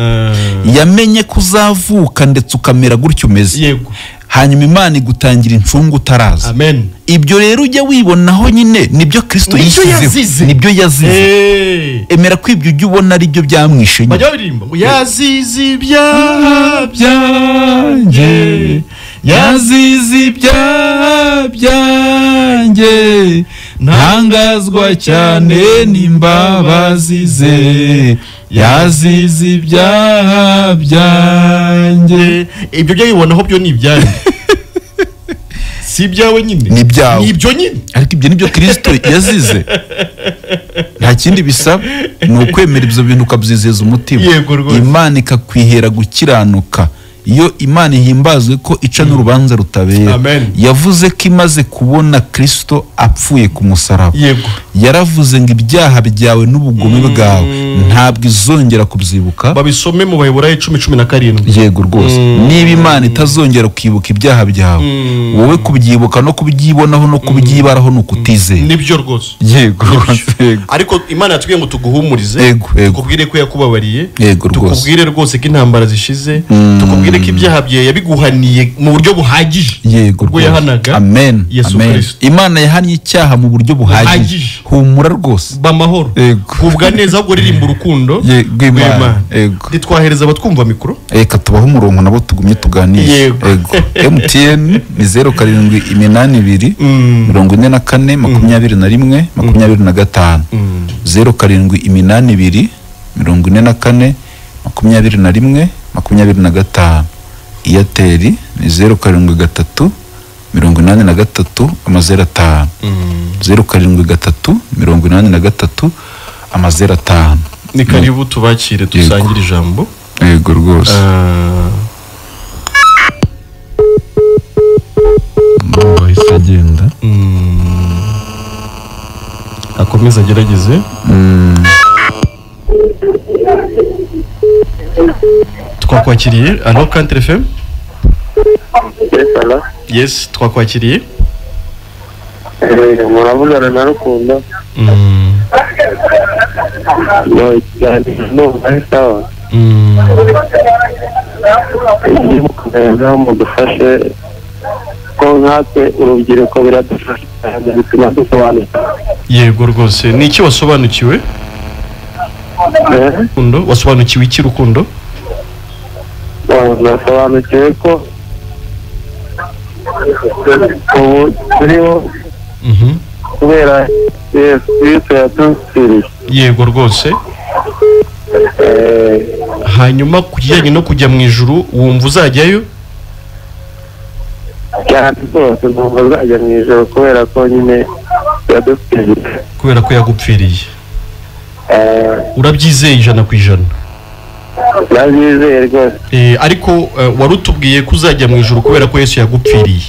yamenye kuzavuka ndetse ukamera gutyo umeze. Yego. Hanyuma Imana igutangira incungu utaraza. Amen. Ibyo rero ujya wibonaho nyine nibyo Kristo yishyizeho, nibyo yazize. Emera ko ibyo ujya ubona ari byo byamwishe. Bajya birimba ngo yazize ibyaha byanjye, yazize ibyaha byanjye, ntangazwa cyane n'imbabazi ze, yazize ibyaha byanjye. Ibyo byo bibonaho byo ni ibyanjye. Si ibyawe nyine, ni ibyawe, ni ibyo nyine, ariko ibyo nibyo Kristo yazize. Nta kindi bisaba, ni ukwemera ibyo bintu ukabyizeza umutima. Imana ikakwihera gukiranuka. Iyo Imana ihimbazwe ko ica n'urubanza rutabera. Yavuze ko imaze kubona Kristo apfuye ku musaraba. Yaravuze ngo ibyaha byawe n'ubugome bwawe ntabwo izongera kubyibuka. Babisome mu Baheburayo 10:17. Yego rwose. Niba Imana itazongera kwibuka ibyaha byawe, wowe kubyibuka no kubyibonaho no kubyibaraho no kutizera. Nibyo rwose. Yego. Ariko Imana yatubwiye ngo tuguhumurize, tukubwire ko yakubabariye, tukubwire rwose ko intambara zishize, tukubwire ko ibyaha byawe yabiguhaniye mu buryo buhagije. Yego. Ubwo yahanaga. Amen. Imana yahannye icyaha mu buryo buhagije. Humura rwose. Bamahoro. Kubwa neza ahubwo ririmba urukundo rw'Imana. Ditwahereza abatwumva mikoro. Reka tubaho umurongo nabo tugumye tuganire. Yego. MTN ni 0782 44 21 25 0782 44 21 25. Airtel ni 0783 83 5 0783 83 5. Ni karibu tubakire dusangire ijambo. Yego rwose. Bahise agenda. Akomeza agerageze. Twakwakiriye. Allo Country FM. Yes, twakwakiriye. Muravugana na Rukundo. Mudufashe ko nkatwe urubyiruko biradufasha bituma dusobanuka. Yego rwose. Ni iki wasobanukiwe? Rukundo, wasobanukiwe iki Rukundo? Nasobanukiwe ko ubu turiho kubera Yesu yadupfiriye. Yego rwose. Hanyuma kujyanye no kujya mu ijuru wumva uzajyayo? Cyane rwose numva uzajya mu ijuru kubera ko nyine yadupfiriye. Kubera ko yagupfiriye. Urabyizeye 100%? Ndabyizeye rwose. Ariko warutubwiye ko uzajya mu ijuru kubera ko Yesu yagupfiriye.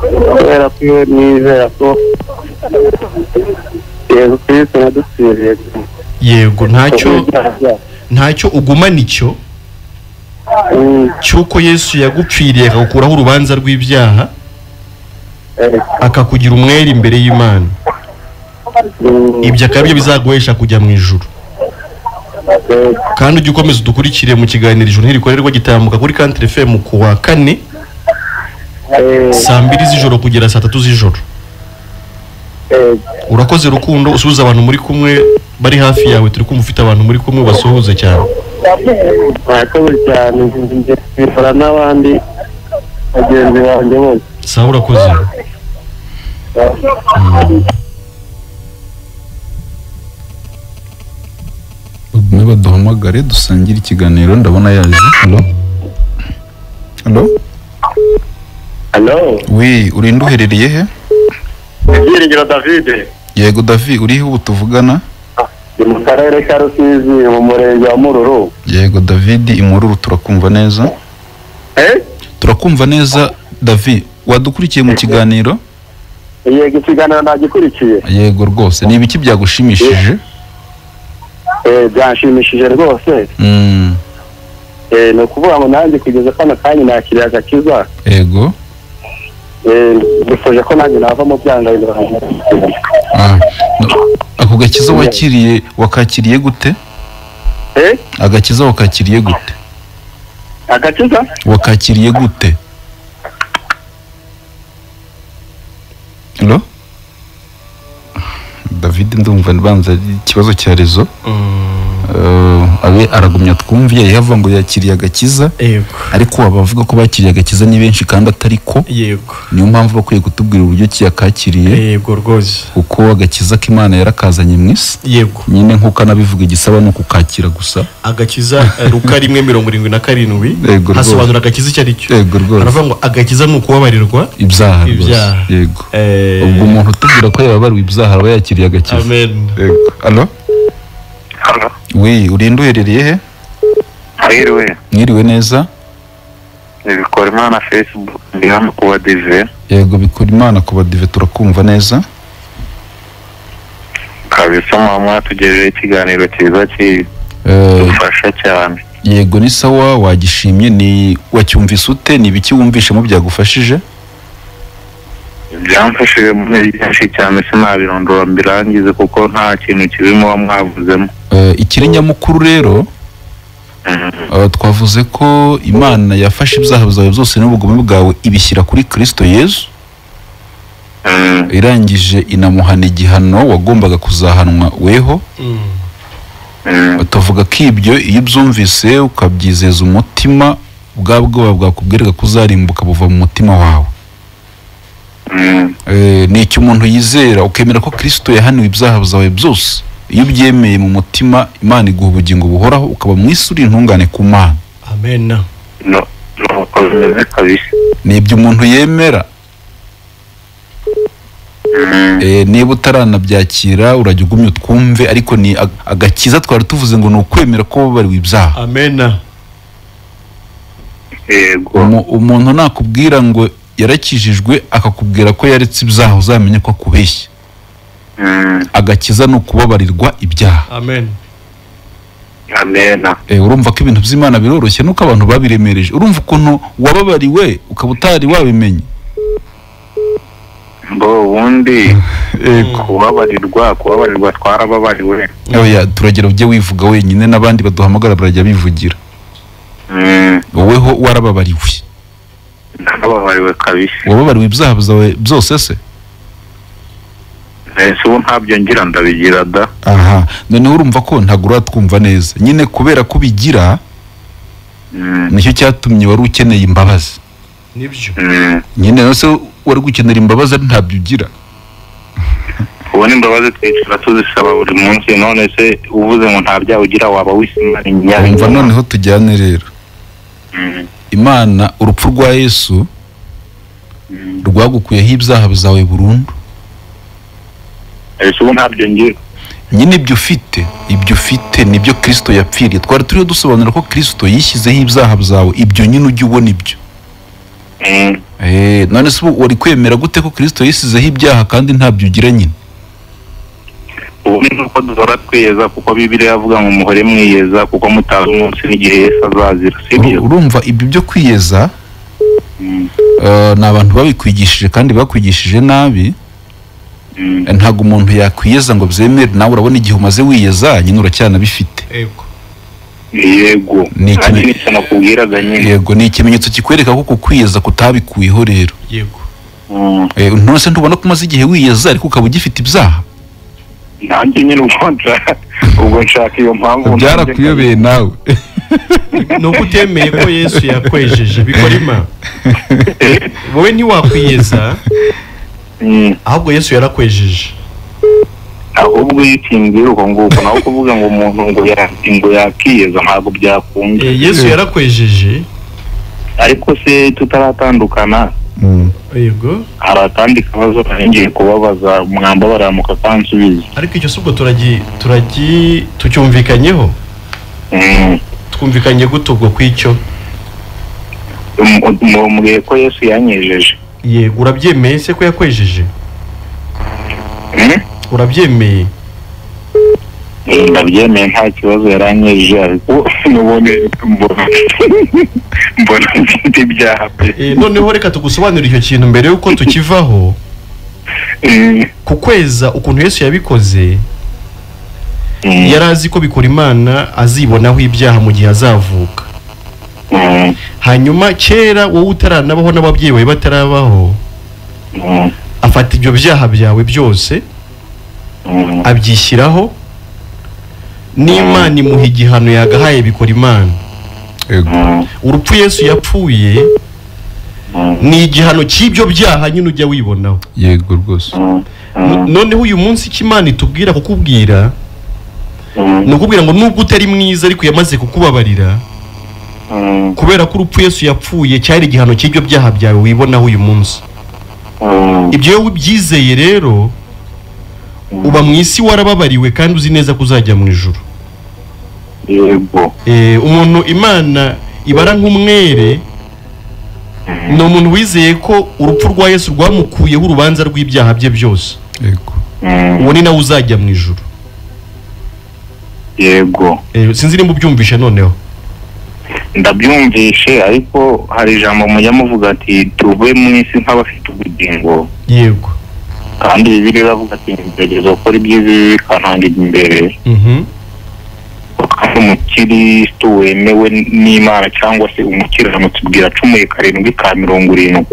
Kubera ko nizera ko Yesu Kristo yadupfiriye. Yego, ntacyo ugumana icyo cyuko Yesu yagupfiriye akakuraho urubanza rw'ibyaha akakugira umwere imbere y'Imana. Ibyo akabyo bizaguhesha kujya mu ijuru. Kandi ujye ukomeza udukurikire mu kiganiro ijuru ntirikorerwa gitambuka kuri Country FM ku wa 4 saa 2 z'ijoro kugera saa 3 z'ijoro. Urakoze Rukundo, usubiza abantu muri kumwe bari hafi yawe, turi kumva ufite abantu muri kumwe basuhuze cyane. Urakoze cyane, ndifara n'abandi bagenzi banjye bose. Sawa, urakoze. Niba duhamagare dusangire ikiganiro, ndabona yaje. Hello. Oui, urinde uherereye he? Byiringiro David. Yego David, uriho ubu tuvugana? Mu karere ka Rusizi mu murenge wa Mururu. Yego David, imururu turakumva neza. Turakumva neza David, wadukurikiye mu kiganiro? Yego, ikiganiro ndagikurikiye. Yego rwose, ni ibiki byagushimishije? Byanshimishije rwose. No kuvuga ngo nanjye kugeza kana kanya nakiriye agakiza. Yego. Bifoje ko nanjye nava mu byangayiro. Ako gakiza wakakiriye gute? Agakiza wakakiriye gute? Agakiza? Wakakiriye gute? Hello? David, ndumva nbanza ikibazo cya rezo. abe aragumya twumviye yavuga ngo yakiriye agakiza ariko abavuga ko bakiriye agakiza ni benshi kandi atari ko niyo mpamvu bakwiye kutubwira uburyo kiyakakiriye kuko agakiza k'Imana yarakazanye mu isi nyine nk'uko anabivuga igisaba no kukakira gusa agakiza Luka 1:77 hasobanura agakiza icyo ari cyo aravuga ngo agakiza ni ukubabarirwa ibyaha yego ubwo umuntu utubwira ko yababariwe ibyaha aba yakiriye agakiza amen allo oui urinde uherereye he mwiriwe neza bikora imana Facebook ndi hano kuba dive yego bikora imana kuba dive turakumva neza kabisa mama tugejeje ikiganiro cyiza dufasha cyane yego ni sawa wagishimye ni wacyumvise ute ni biki wumvishemo byagufashije byamfashije muri byinshi cyane sinabirondora mbirangize kuko nta kintu kibimo wamwavuzemo ikiri nyamukuru rero twavuze ko Imana yafashe ibyaha byawe byose n'ubugome bwawe ibishyira kuri Kristo Yesu irangije inamuhana igihano wagombaga kuzahanwa weho tuvuga ko ibyo iyo byumvise ukabyizeza umutima bwabwo bwakubwiraga kuzarimbuka buva mu mutima wawe ni icyo umuntu yizera ukemera ko Kristo yahaniwe ibyaha byawe byose iyo byemeye mu mutima Imana iguha ubugingo buhoraho ukaba mu isi uri intungane ku Mana amen ni ibyo umuntu yemera niba utaranabyakira urajya ugumya utwumve ariko ni agakiza twari tuvuze ngo ni ukwemera ko babariwe ibyaha amen umuntu nakubwira ngo yarakijijwe akakubwira ko yaretse ibyaha uzamenye ko akubeshya agakiza ni ukubabarirwa ibyaha amen urumva ko ibintu by'Imana biroroshye nuko abantu babiremereje urumva ukuntu wababariwe ukaba utari wabimenye ubundi kubabarirwa twarababariwe turagera ujye wivuga wenyine n'abandi baduhamagara barajya bivugira woweho warababariwe nababariwe kabisa wababariwe ibyaha byawe byose se ubu ntabyo ngira ndabigira da aha noneho urumva ko ntabwo uratwumva neza nyine kubera ko bigira nicyo cyatumye wari ukeneye imbabazi nibyo nyine nose wari gukenera imbabazi ntabyo ugira ubona imbabazi twicara tuzisaba buri munsi none se uvuze ngo nta byaha ugira waba wisimara imyanya umva noneho tujyane rero Imana urupfu rwa Yesu rwagukuyeho ibyaha byawe burundu ubu ntabyo ngira nyine ibyo ufite nibyo Kristo yapfiriye twari turiho dusobanura ko Kristo yishyizeho ibyaha byawe ibyo nyine ujye ubona ibyo none se wari kwemera gute ko Kristo yishyizeho ibyaha kandi ntabyo ugira nyine ubu ni uko duhora twiyeza kuko Bibiliya yavuga ngo muhore mwiyeza kuko mutazi umunsi n'igihe Yesu azazira sibyo urumva ibyo byo kwiyeza ni abantu babikwigishije kandi bakwigishije nabi ntabwo umuntu yakwiyeza ngo byemere nawe urabona igihe umaze wiyeza nyine uracyanabifite yego ni ikimenyetso kikwereka ko kukwiyeza kutabikuyeho rero none se ntubona ko umaze igihe wiyeza ariko ukaba ugifite ibyaha nanjye nyine ubwo nshaka iyo mpamvu byarakuyobeye nawe ni uko utemeye ko Yesu yakwejeje bikora Imana wowe ntiwakwiyeza ahubwo Yesu yarakwejeje ahubwo yikingira uko nguko naho kuvuga ngo umuntu ngo yakiyeza ntabwo byakunda Yesu yarakwejeje ariko se tutaratandukana yego aratandi kabazo ngiye kubabaza mwamba baramuka kansubiza ariko icyo subwo tucyumvikanyeho twumvikanye gute ubwo kwicyo mumbwiye ko Yesu yanyejeje yego urabyemeye se ko yakwejeje urabyemeye ndabyemeye nta kibazo yaranyejeje ariko nubone mbona mfite ibyaha noneho reka tugusobanurire icyo kintu mbere yuko tukivaho kukweza ukuntu Yesu yabikoze yari azi ko bikora Imana azibonaho ibyaha mu gihe azavuka hanyuma kera wowe utaranabaho n'ababyeyi bawe batarabaho afata ibyo byaha byawe byose abyishyiraho n'Imana imuha igihano yagahaye bikora Imana. Urupfu Yesu yapfuye ni igihano cy'ibyo byaha nyine ujya wibonaho. Yego rwose. Noneho uyu munsi cy'Imana itubwira kukubwira nukubwira ngo nubwo utari mwiza ariko yamaze kukubabarira kubera ko urupfu Yesu yapfuye cyari igihano cy'ibyo byaha byawe wibonaho uyu munsi. Ibyo yo byizeye rero uba mu isi warababariwe kandi uzi neza ko uzajya mu ijuru. Yego. Umuntu Imana ibara nk'umwere ni umuntu wizeye ko urupfu rwa Yesu rwamukuyeho urubanza rw'ibyaha bye byose. Yego. Uwo ni nawe uzajya mu ijuru. Yego. Sinzi nimba ubyumvishe noneho. Ndabyumvishe ariko hari ijambo mujya muvuga ati tuve mu isi nk'abafite ubugingo. Yego. Kandi Bibiliya iravuga ati ngerageza gukora ibyiza bikantangira imbere. Kandi umukristo wemewe n'Imana cyangwa se umukiranutsi bwira acumuye 7:70.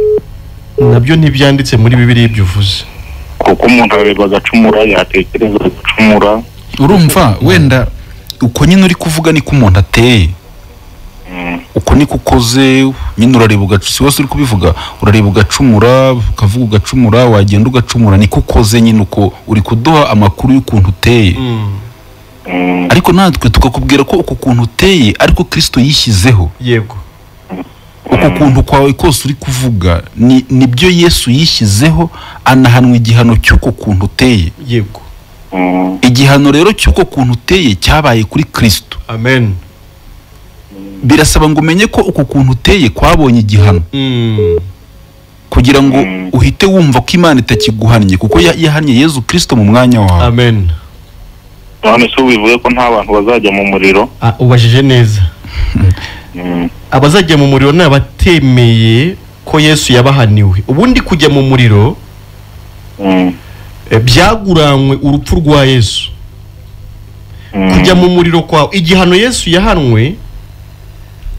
Nabyo ntibyanditse muri Bibiliya ibyo uvuze. Kuko umuntu areba agacumura yatekereza agacumura. Urumva wenda uko nyine uri kuvuga ni ko umuntu ateye. Uko niko ukoze nyine urareba ugacumura, wose uri kubivuga urareba ugacumura ukavuga ugacumura wagenda ugacumura niko ukoze nyine uko uri kuduha amakuru y'ukuntu uteye. Ariko natwe tukakubwira ko uko kuntu uteye ariko Kristo yishyizeho. Yego. Uko kuntu kwawe kose uri kuvuga nibyo Yesu yishyizeho anahanwa igihano cy'uko kuntu uteye. Yego. Igihano rero cy'uko kuntu uteye cyabaye kuri Kristo. Amen. Birasaba ngo umenye ko uko kuntu uteye kwabonye igihano. Kugira ngo uhite wumva ko Imana itakiguhannye kuko yahannye Yesu Kristo mu mwanya wawe. Amen. None se bivuye ko nta bantu bazajya mu muriro? Ubajije neza. Abazajya mu muriro n'abatemeye ko Yesu yabahaniwe. Ubundi kujya mu muriro byaguranywe urupfu rwa Yesu. Kujya mu muriro kwa igihano Yesu yahanwe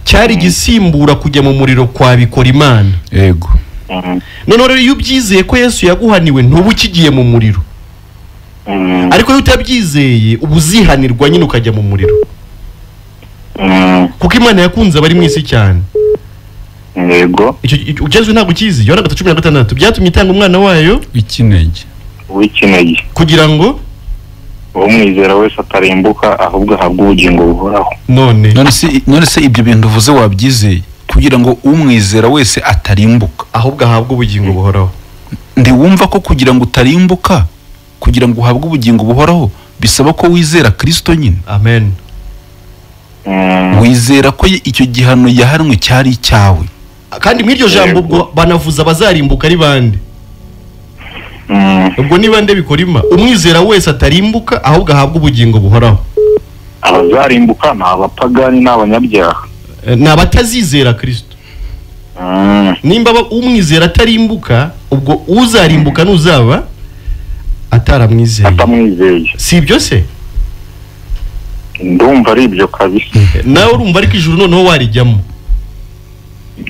cyari gisimbura kujya mu muriro kwa bikora Imana. Yego. None rero iyo ubyizeye ko Yesu yaguhaniwe ntubu kigiye mu muriro. Ariko iyo utabyizeye ubuzihanirwa nyine ukajya mu muriro. Kuko Imana yakunze abari mu isi cyane. Yego. Icyo ugezwe ntabwo ukizi. Yohana 16 byatumye itanga umwana wayo w'ikinege kugira ngo umwizera wese atarimbuka ahubwo ahabwe ubugingo buhoraho. None se ibyo bintu uvuze wabyizeye kugira ngo umwizera wese atarimbuka ahubwo ahabwe ubugingo buhoraho. Ndi wumva ko kugira ngo utarimbuka kugira ngo uhabwe ubugingo buhoraho bisaba ko wizera Kristo nyine. Amen. Wizera ko icyo gihano yahanwe cyari icyawe. Kandi muri iryo jambo ubwo banavuza abazarimbuka ari bande. Ubwo ni bande bikora Imana? Umwizera wese atarimbuka ahubwo ahabwe ubugingo buhoraho. Abazarimbuka ni abapagani n'abanyabyaha. Ni abatazizera Kristo. Nimba umwizera atarimbuka ubwo uzarimbuka n'uzaba ataramwizeye. Si ibyo se? Ndumva ari ibyo kabisa. Nawe urumva ariko ijuru noneho warijyamo.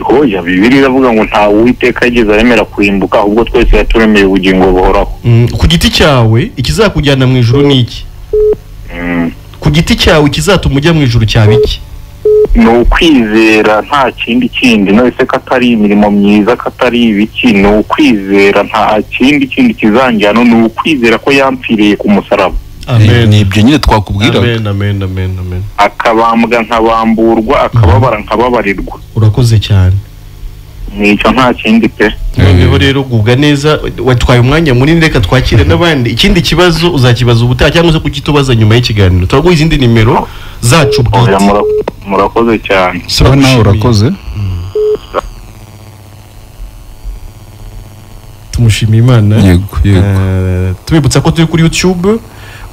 Hoya Bibiliya iravuga ngo nta Uwiteka yigeze aremera kurimbuka ahubwo twese yaturemeye ubugingo buhoraho. Ku giti cyawe ikizakujyana mu ijuru ni iki? Ku giti cyawe ikizatuma ujya mu ijuru cyaba iki? Ni ukwizera nta kindi nose ko atari imirimo myiza ko atari ibiki. Ni ukwizera nta kindi kizanjyana. Ni ukwizera ko yampfiriye ku musaraba. Amen. Ni ibyo nyine twakubwira. Amen. Akabambwa nkabamburwa akababara nkababarirwa. Urakoze cyane. Nicyo nta kindi pe. Noneho rero gubwa neza watwaye umwanya munini reka twakire n'abandi. Ikindi kibazo uzakibaza ubutaha cyangwa se kukitubaza nyuma y'ikiganiro. Turaguha izindi nimero zacu bwite. Murakoze cyane. Sawa nawe urakoze. Tumushimiye Imana. Yego. Tubibutsa ko turi kuri YouTube.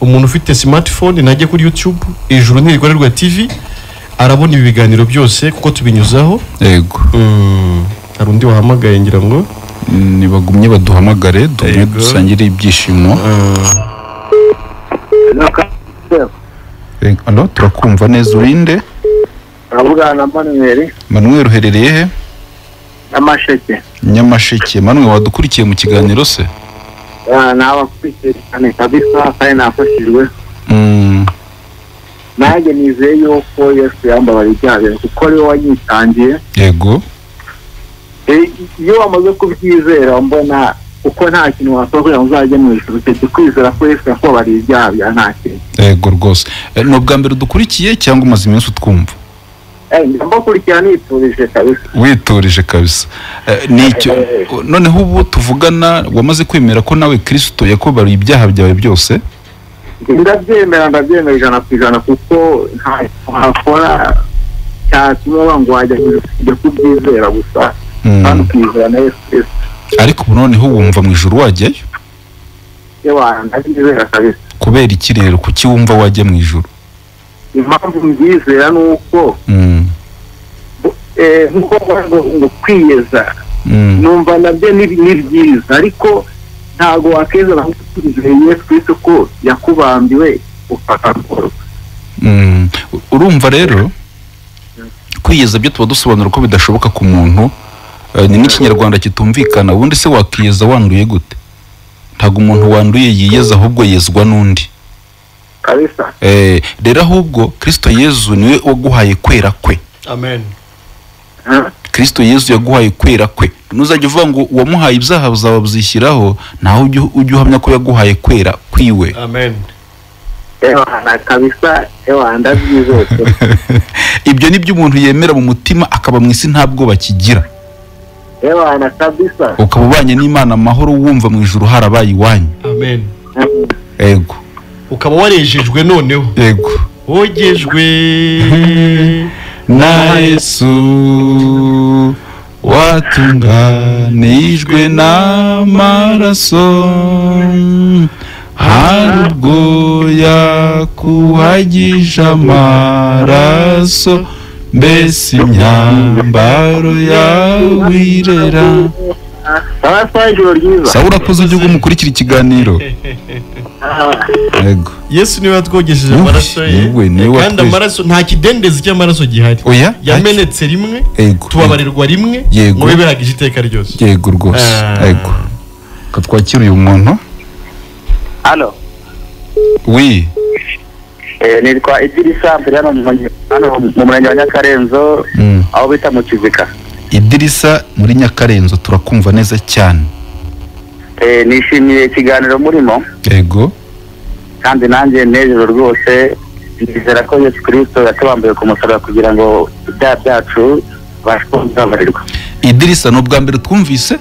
Umuntu ufite smartphone najye kuri YouTube ijuru ntirikorerwa TV arabona ibi biganiro byose kuko tubinyuzaho. Yego. Hari undi wahamagaye ngira ngo nibagumye baduhamagare dusangire ibyishimo. Allo turakumva neza urinde? Ravugana na Manuel uherereye he? Nyamasheke. Manuel wadukurikiye mu kiganiro se? Nabakurikiye cyane kabisa kandi nafashijwe. nanjye nizeye yuko Yesu yambabariye ibyaha byanjye kuko ariwe wanyitangiye. Yego. Iyo wamaze kubyizera mbona uko nta kintu wasaba kugira ngo uzajye mu ijuru, utetse kwizera ko Yesu yakubabariye ibyaha bya nta kintu. Yego rwose. Ni ubwa mbere dukurikiye cyangwa umaze iminsi utwumva? Mbakurikira niturije kabisa. Witurije kabisa. Nicyo noneho ubu tuvugana wamaze kwemera ko nawe Kristo yakubabariye ibyaha byawe byose? Ndabyemera 100% kuko nta hakora cyatuma ngo wajya kubyizera gusa kandi kwizera na Yesu. Ariko noneho wumva mu ijuru wajyayo? Yewe ndabyizera kabisa. Kubera iki rero kuki wumva wajya mu ijuru? Impamvu mbyizera nuko nkuko ngo kwiyeza numva nabyo ni byiza, ariko ntago wakeza na kwizera Yesu Kristo ko yakubambiwe ukakora. Urumva rero kwiyeza byo tuba dusobanura ko bidashoboka ku muntu, ni n'ikinyarwanda kitumvikana. Ubundi se wakiyeza wanduye gute? Ntago umuntu wanduye yiyeza, ahubwo yezwa n'undi kabisa. Rero ahubwo Kristo Yesu niwe waguhaye kwera kwe. Amen. Kristo Yesu yaguhaye kwera kwe. Nuzajya uvuga ngo wamuhaye ibyaha buzaba buzishyiraho, naho ujye uhamya ko yaguhaye kwera kwiwe. Amen. Na kabisa ndabyizeye. Ibyo ni byo umuntu yemera mu mutima, akaba mu isi nta bwoba kigira. Na kabisa. Ukaba ubanye n'Imana amahoro, wumva mu ijuru harabaye iwanyu. Amen. Yego. Ukaba warejejwe noneho. Yego. Wogejwe na Yesu, watunganijwe n'amaraso, harubwo yakuhagije amaraso, mbese imyambaro yawe irera. Sawa, urakoze ujye umukurikira ikiganiro. Yego. Yesu niwe watwogesheje amaraso ye, kandi amaraso nta kidendezi cy'amaraso gihari. Oya, yamenetse rimwe, tubabarirwa rimwe, ngo biberagije iteka ryose. Yego rwose. Yego. Katwakira uyu muntu. Allo. Oui. Nitwa Idirisa hano mu murenge wa Nyakarenzo, aho bita mu Kizika. Idirisa muri Nyakarenzo, turakumva neza cyane. Nishimiye ikiganiro murimo. Yego. Kandi nanjye nejero rwose nizera ko Yesu Kristo yatubambiye ku musaraba kugira ngo ibyaha byacu bashobore. Idirisa, no bwa mbere twumvise?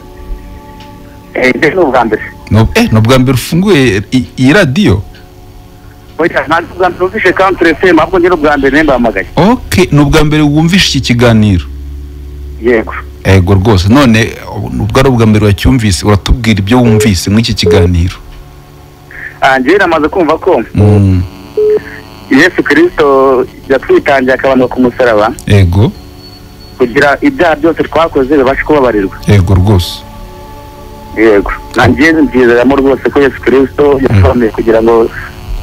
No bwa mbere. No bwa mbere ufunguye iyi radio? Oya, ntabwo bwa mbere ufishe Country FM, ahubwo njye no bwa mbere nembamagaye. Okay, no bwa mbere wumvishe iki kiganiro? Yego. Yego rwose. None ubwo ari ubwa mbere wacyumvise, uratubwira ibyo wumvise muri iki kiganiro? Njye namaze kumva ko Yesu Kristo yatwitangiye akabanwa ku musaraba. Yego. Kugira ibyaha byose twakoze bibashe kubabarirwa. Yego rwose. Yego. Nanjye nzizeramo rwose ko Yesu Kristo yatubambiye kugira ngo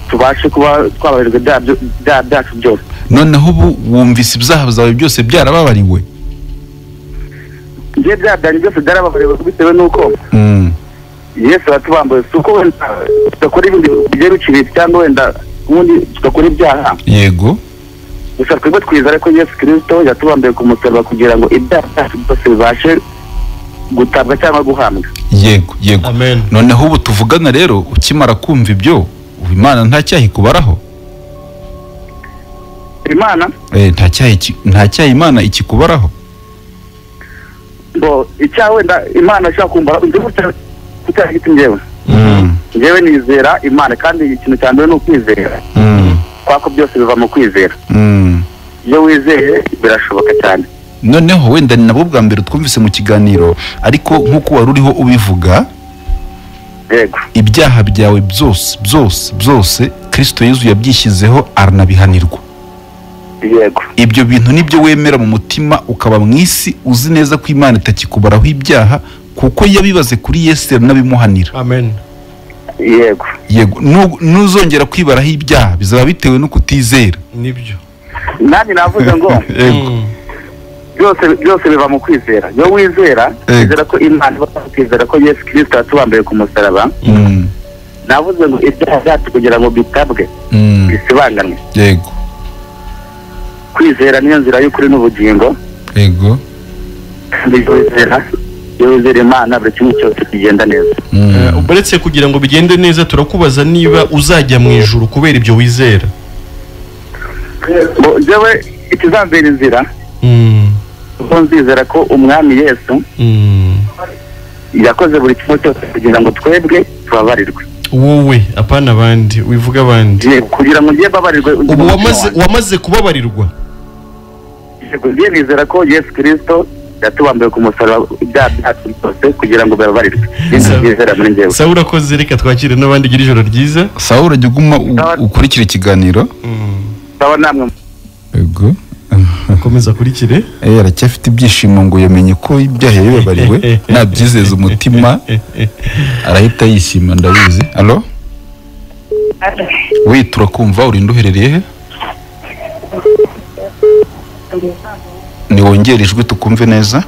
tubashe kuba twabarirwa ibyaha byacu byose. Noneho ubu wumvise ibyaha byawe byose byarababariwe? Njye ibyaha byanjye byose byarababariwe bitewe n'uko Yesu yatubambiye, suko wenda tudakora ibindi bigiye biciriritse cyangwa wenda ubundi tudakora ibyaha. Yego. Gusa twebwe twizera ko Yesu Kristo yatubambiye ku musaraba kugira ngo ibyaha byacu byose bibashe gutabwa cyangwa guhambwa. Yego, yego. Amen. Noneho ubu tuvugana rero, ukimara kumva ibyo, Imana nta cyaha ikubaraho? Imana? Nta cyaha Imana ikikubaraho? Icyaha wenda Imana ashaka kumbara icyaha giti njyewe. Njyewe nizera Imana, kandi ikintu cya mbere ni ukwizera. Kwako byose biva mu kwizera. Iyo wizeye birashoboka cyane. Noneho wenda ni nabo bwa mbere twumvise mu kiganiro, ariko nk'uko wari uriho ubivuga, yego, ibyaha byawe byose Kristo Yesu yabyishyizeho aranabihanirwa. Yego. Ibyo bintu nibyo wemera mu mutima, ukaba mu isi uzi neza ko Imana itakikubaraho ibyaha, kuko yabibaze kuri Yesu yaranabimuhanira. Amen. Yego. Yego. Nuzongera kwibaraho ibyaha bizaba bitewe no kutizera. Nibyo. Nani navuze ngo byose biva mu kwizera. Yo wizera, wizera ko Imana batizera ko Yesu Kristo yatubambiye ku musaraba. Navuze ngo ibyaha byacu kugira ngo bitabwe bisibanganwe. Yego. kwizera niyo nzira y'ukuri n'ubugingo. Yego. Yizera Imana buri kimwe cyose kigenda neza. Uretse kugira ngo bigende neza turakubaza niba uzajya mu ijuru kubera ibyo wizera. Jewe ikizambera inzira ubwo nzizera ko umwami Yesu yakoze buri kimwe cyose kugira ngo twebwe tubabarirwe. Wowe apana abandi wivuga abandi kugira ngo ngiye babarirwe. Ubu wamaze kubabarirwa. Yego ngiye nizera ko Yesu Kristo yatubambiye ku musaraba byacu byose kugira ngo babarirwe. Nizera muri njyewe. Sawa urakoze reka twakire n'abandi gira ijoro ryiza. Sawa urajya uguma ukurikira ikiganiro. Sawa namwe. Yego. Komeza kurikire. Aracyafite ibyishimo ngo yamenye ko ibyaha yababariwe nabyizeza umutima arahita yishima ndabizi. Allo? Oui turakumva urinde uherereye he? Ni wongera ijwi tukumve neza.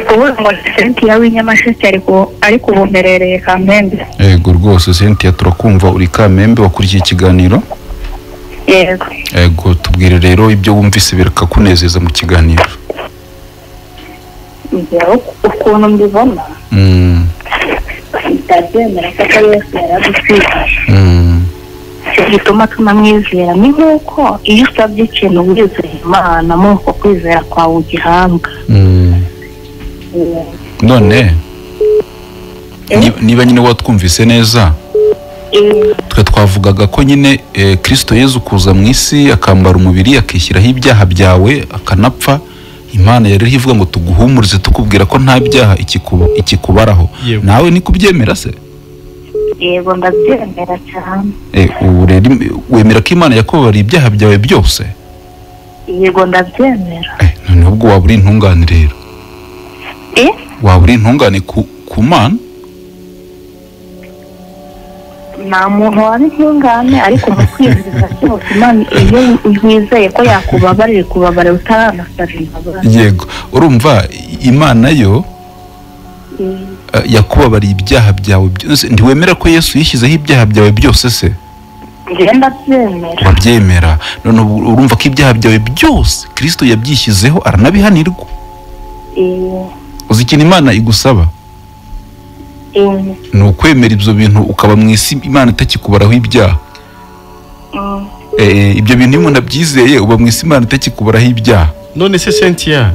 Kuvuga ngo Cynthia w'inyamasheke ariko ubumerereye Kamembe. Yego rwose Cynthia turakumva uri Kamembe wakurikiye ikiganiro. Yego. Yego tubwire rero ibyo wumvise birakakunezeza mu kiganiro. Njyewe ukuntu mbibona ndabyemera ko Yesu yaradutwigishije. Icyo gituma tunamwizera ni nk'uko iyo usabye ikintu wizeye Imana nk'uko kwizera kwawe ugihabwa. None niba nyine watwumvise neza twe twavugaga ko nyine Kristo Yezu kuza mu isi akambara umubiri akishyiraho ibyaha byawe akanapfa Imana yari ivuga ngo tuguhumurize tukubwira ko nta byaha ikikubaraho. Nawe ni kubyemera se? Yego ndabyemera cyane. Ubu rero wemera ko Imana yakubabariye ibyaha byawe byose? Yego ndabyemera. None ubwo waba uri intungane rero? Waba uri intungane ku Mana? Nta muntu wari intungane ariko mu kwizera cyose Imana iyo wizeye ko yakubabarira kubabarira utaranasaba imbabazi. Yego urumva Imana yo yakubabariye ibyaha byawe byose. Ntiwemera ko Yesu yishyizeho ibyaha byawe byose se? Ngenda byemera. Wabyemera. None urumva ko ibyaha byawe byose Kristo yabyishyizeho aranabihanirwa. Uzi ikintu Imana igusaba? Ni ukwemera ibyo bintu ukaba mu isi Imana itakikubaraho ibyaha. Ibyo bintu iyo umuntu abyizeye uba mu isi Imana itakikubaraho ibyaha. None se Cynthia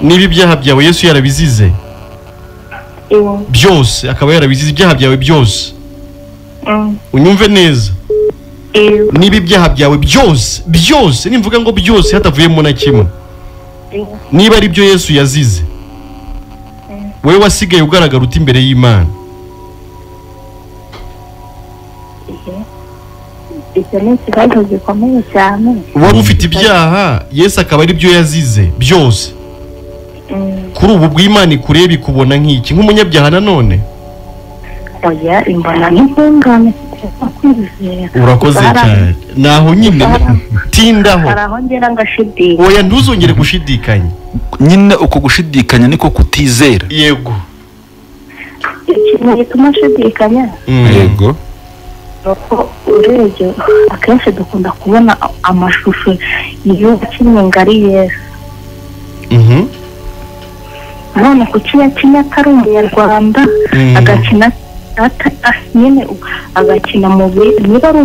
niba ibyaha byawe Yesu yarabizize byose akaba yarabizize ibyaha byawe byose unyumve neza niba ibyaha byawe byose nimvuga ngo byose hatavuyemo na kimwe niba ari byo Yesu yazize wewe wasigaye ugaragara uti imbere y'Imana. Icyo ni ikibazo gikomeye cyane. Wari ufite ibyaha Yesu akaba ari byo yazize byose. Kuri ubu bw'Imana ikureba ikubona nk'iki nk'umunyabyaha nanone? Oya imbona n'intungane. Urakoze cyane. Naho nyine tindaho. Araho ngera ngashidikanya. Oya ntuzongere gushidikanya. Nyine uko gushidikanya niko kutizera. Yego. Ikintu gituma nshidikanya. Yego. Nuko urebye akenshi dukunda kubona amashusho iyo kimwe ngari Yesu. None kuki yakinnye atari umunyarwanda agakina nyine agakina niba ari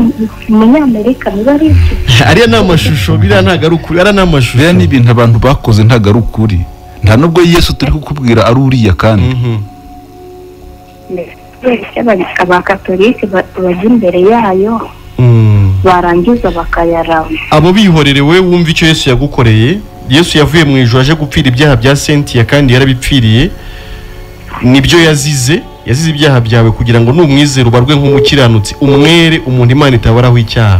umunyamerika niba ari iki ariya ni amashusho biriya ntabwo ari ukuri ariya ni amashusho biriya ni ibintu abantu bakoze ntabwo ari ukuri nta nubwo Yesu turi kukubwira ari uriya kandi abakatolike bajya imbere yayo barangiza bakayarama abo bihorerewe wumva icyo Yesu yagukoreye. Yesu yavuye mu ijuru aje gupfira ibyaha bya Cynthia kandi yarabipfiriye nibyo yazize ibyaha byawe kugira ngo numwizere ubarwe nk'umukiranutsi umwere umuntu Imana itabaraho icyaha.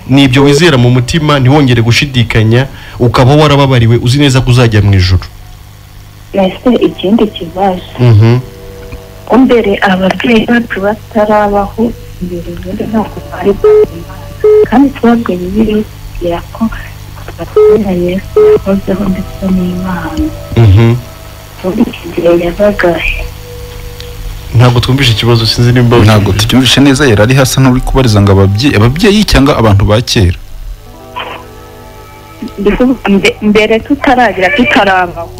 Nibyo wizera mu mutima ntiwongere gushidikanya ukaba warababariwe uzi neza ko uzajya mu ijuru. Ese ikindi kibazo mbere ababyeyi bacu batarabaho mbere ntabwo bari kandi twabwe Bibiliya ko batera Yesu yakozeho ndetse n'Imana. Muri iki gihe yabagahe ntabwo twumvishe ikibazo sinzi nimba ntabwo tucyumvishe neza yari ari hasa n'uri kubariza ngo ababyeyi cyangwa abantu ba kera mbere tutarabaho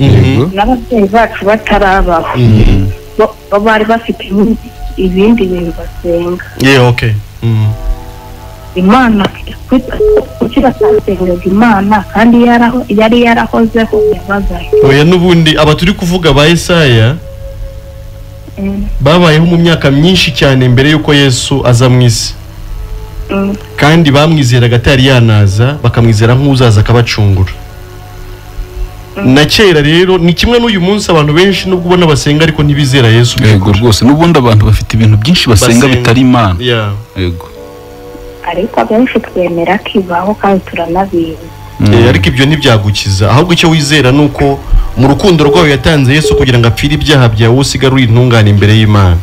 n'ababyeyi bacu batarabaho bo bari bafite ibindi bintu basenga okay imana kuki basengaga imana kandi yari yarahozeho yabagaye oya n'ubundi aba turi kuvuga ba Yesaya babayeho mu myaka myinshi cyane mbere yuko Yesu aza mu isi kandi bamwizeraga atari yanaza bakamwizera nk'uzaza akabacungura na kera rero ni kimwe n'uyu munsi abantu benshi nubwo ubona basenga ariko ntibizera Yesu yego rwose n'ubundi abantu bafite ibintu byinshi basenga bitari Imana yego ariko abenshi twemera kibaho kandi turanabizi ariko ibyo ntibyagukiza ahubwo icyo wizera nuko mu rukundo rwawe yatanze Yesu kugira ngo apfire ibyaha byawe usigarure intungane imbere y'Imana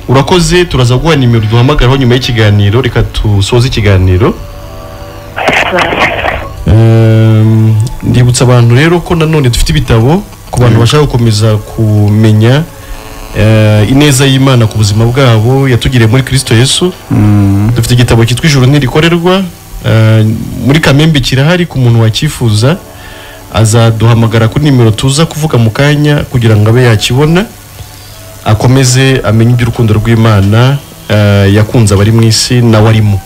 urakoze turaza guha nimero duhamagaraho nyuma y'ikiganiro reka tusoze ikiganiro ndibutsa abantu rero ko nanone dufite ibitabo ku bantu bashaka gukomeza kumenya ineza y'Imana ku buzima bwabo yatugiriye muri Kristo Yesu dufite igitabo cyitwa Ijuru Ntirikorerwa muri Kamembe kirahari ku muntu wakifuza azaduhamagara kuri nimero tuza kuvuga mu kanya kugira ngo abe yakibona akomeze amenye iby'urukundo rw'Imana yakunze abari mu isi nawe arimo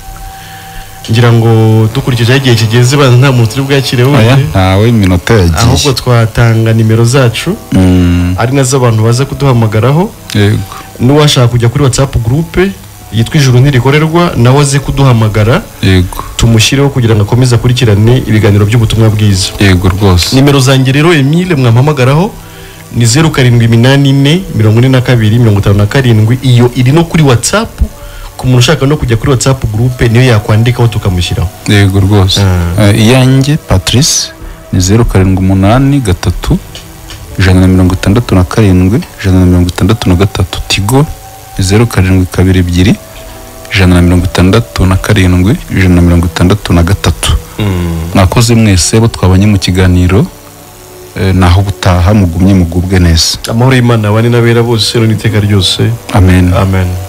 ngira ngo dukurikije igihe kigeze banza nta muntu turi bwakire wowe ntawe iminota yagiye ahubwo twatanga nimero zacu ari nazo abantu baza kuduhamagaraho yego n'uwashaka kujya kuri WhatsApp group yitwa Ijuru Ntirikorerwa nawe aze kuduhamagara yego tumushyireho kugira ngo akomeze akurikirane ibiganiro by'ubutumwa bwiza yego rwose nimero zanjye rero Emile mwampamagaraho ni 07844257 iyo iri no kuri WhatsApp ku muntu ushaka no kujya kuri WhatsApp group niyo yakwandikaho tukamushyiraho yego rwose iyanjye Patrice ni 0783 167 163 Tigo 0722 167 163 nakoze mwese bo twabanye mu kiganiro naho butaha mugumye mugubwe neza amahoro y'Imana abane n'abera bose n'iteka ryose amen amen